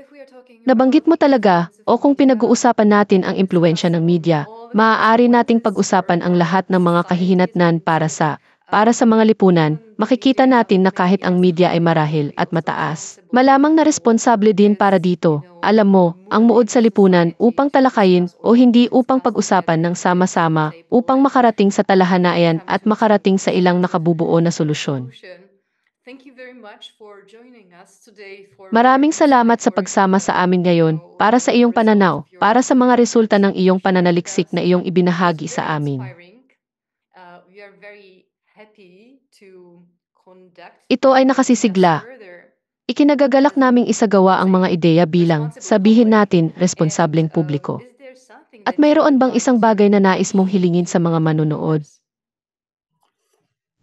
Nabanggit mo talaga, o kung pinag-uusapan natin ang impluwensya ng media, maaari nating pag-usapan ang lahat ng mga kahihinatnan para sa para sa mga lipunan, makikita natin na kahit ang media ay marahil at mataas, malamang na responsable din para dito. Alam mo, ang muod sa lipunan upang talakayin o hindi upang pag-usapan ng sama-sama upang makarating sa talahanayan at makarating sa ilang nakabubuo na solusyon. Maraming salamat sa pagsama sa amin ngayon para sa iyong pananaw, para sa mga resulta ng iyong pananaliksik na iyong ibinahagi sa amin. Ito ay nakasisigla. Ikinagagalak naming isagawa ang mga ideya bilang, sabihin natin, responsableng publiko. At mayroon bang isang bagay na nais mong hilingin sa mga manunood?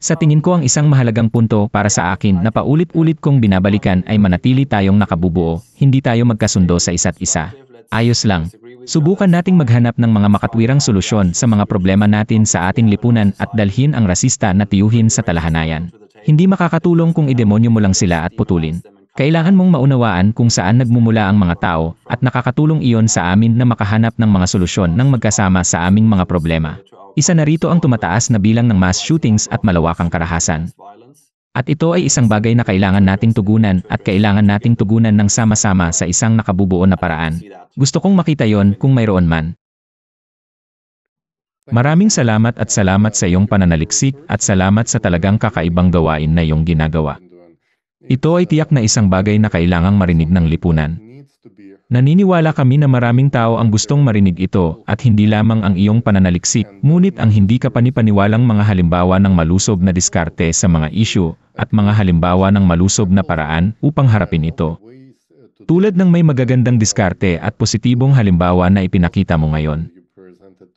Sa tingin ko ang isang mahalagang punto para sa akin na paulit-ulit kong binabalikan ay manatili tayong nakabubuo, hindi tayo magkasundo sa isa't isa. Ayos lang. Subukan nating maghanap ng mga makatwirang solusyon sa mga problema natin sa ating lipunan at dalhin ang rasista na tiyuhin sa talahanayan. Hindi makakatulong kung idemonyo mo lang sila at putulin. Kailangan mong maunawaan kung saan nagmumula ang mga tao at nakakatulong iyon sa amin na makahanap ng mga solusyon ng magkasama sa aming mga problema. Isa na rito ang tumataas na bilang ng mass shootings at malawakang karahasan. At ito ay isang bagay na kailangan nating tugunan at kailangan nating tugunan ng sama-sama sa isang nakabubuo na paraan. Gusto kong makita yon kung mayroon man. Maraming salamat sa iyong pananaliksik at salamat sa talagang kakaibang gawain na iyong ginagawa. Ito ay tiyak na isang bagay na kailangang marinig ng lipunan. Naniniwala kami na maraming tao ang gustong marinig ito at hindi lamang ang iyong pananaliksik, ngunit ang hindi kapanipaniwalang mga halimbawa ng malusob na diskarte sa mga isyu at mga halimbawa ng malusob na paraan upang harapin ito. Tulad ng may magagandang diskarte at positibong halimbawa na ipinakita mo ngayon.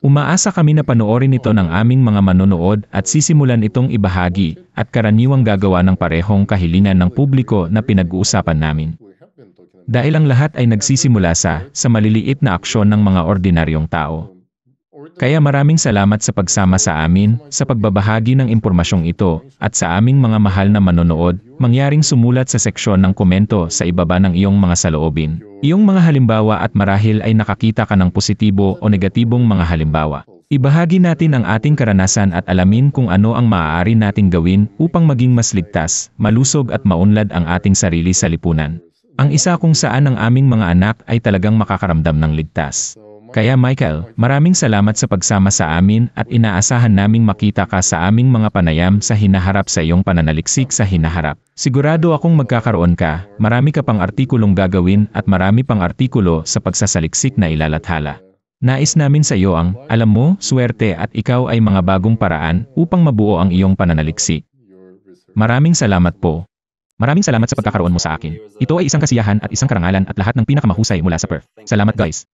Umaasa kami na panoorin ito ng aming mga manonood at sisimulan itong ibahagi at karaniwang gagawa ng parehong kahilingan ng publiko na pinag-uusapan namin. Dahil ang lahat ay nagsisimula sa maliliit na aksyon ng mga ordinaryong tao. Kaya maraming salamat sa pagsama sa amin, sa pagbabahagi ng impormasyong ito, at sa aming mga mahal na manonood, mangyaring sumulat sa seksyon ng komento sa ibaba ng iyong mga saloobin. Iyong mga halimbawa at marahil ay nakakita ka ng positibo o negatibong mga halimbawa. Ibahagi natin ang ating karanasan at alamin kung ano ang maaari nating gawin upang maging mas ligtas, malusog at maunlad ang ating sarili sa lipunan. Ang isa kung saan ang aming mga anak ay talagang makakaramdam ng ligtas. Kaya Michael, maraming salamat sa pagsama sa amin at inaasahan naming makita ka sa aming mga panayam sa hinaharap sa iyong pananaliksik sa hinaharap. Sigurado akong magkakaroon ka, marami ka pang artikulong gagawin at marami pang artikulo sa pagsasaliksik na ilalathala. Nais namin sa iyo ang, alam mo, swerte at ikaw ay mga bagong paraan upang mabuo ang iyong pananaliksik. Maraming salamat po. Maraming salamat sa pagkakaroon mo sa akin. Ito ay isang kasiyahan at isang karangalan at lahat ng pinakamahusay mula sa Perth. Salamat guys.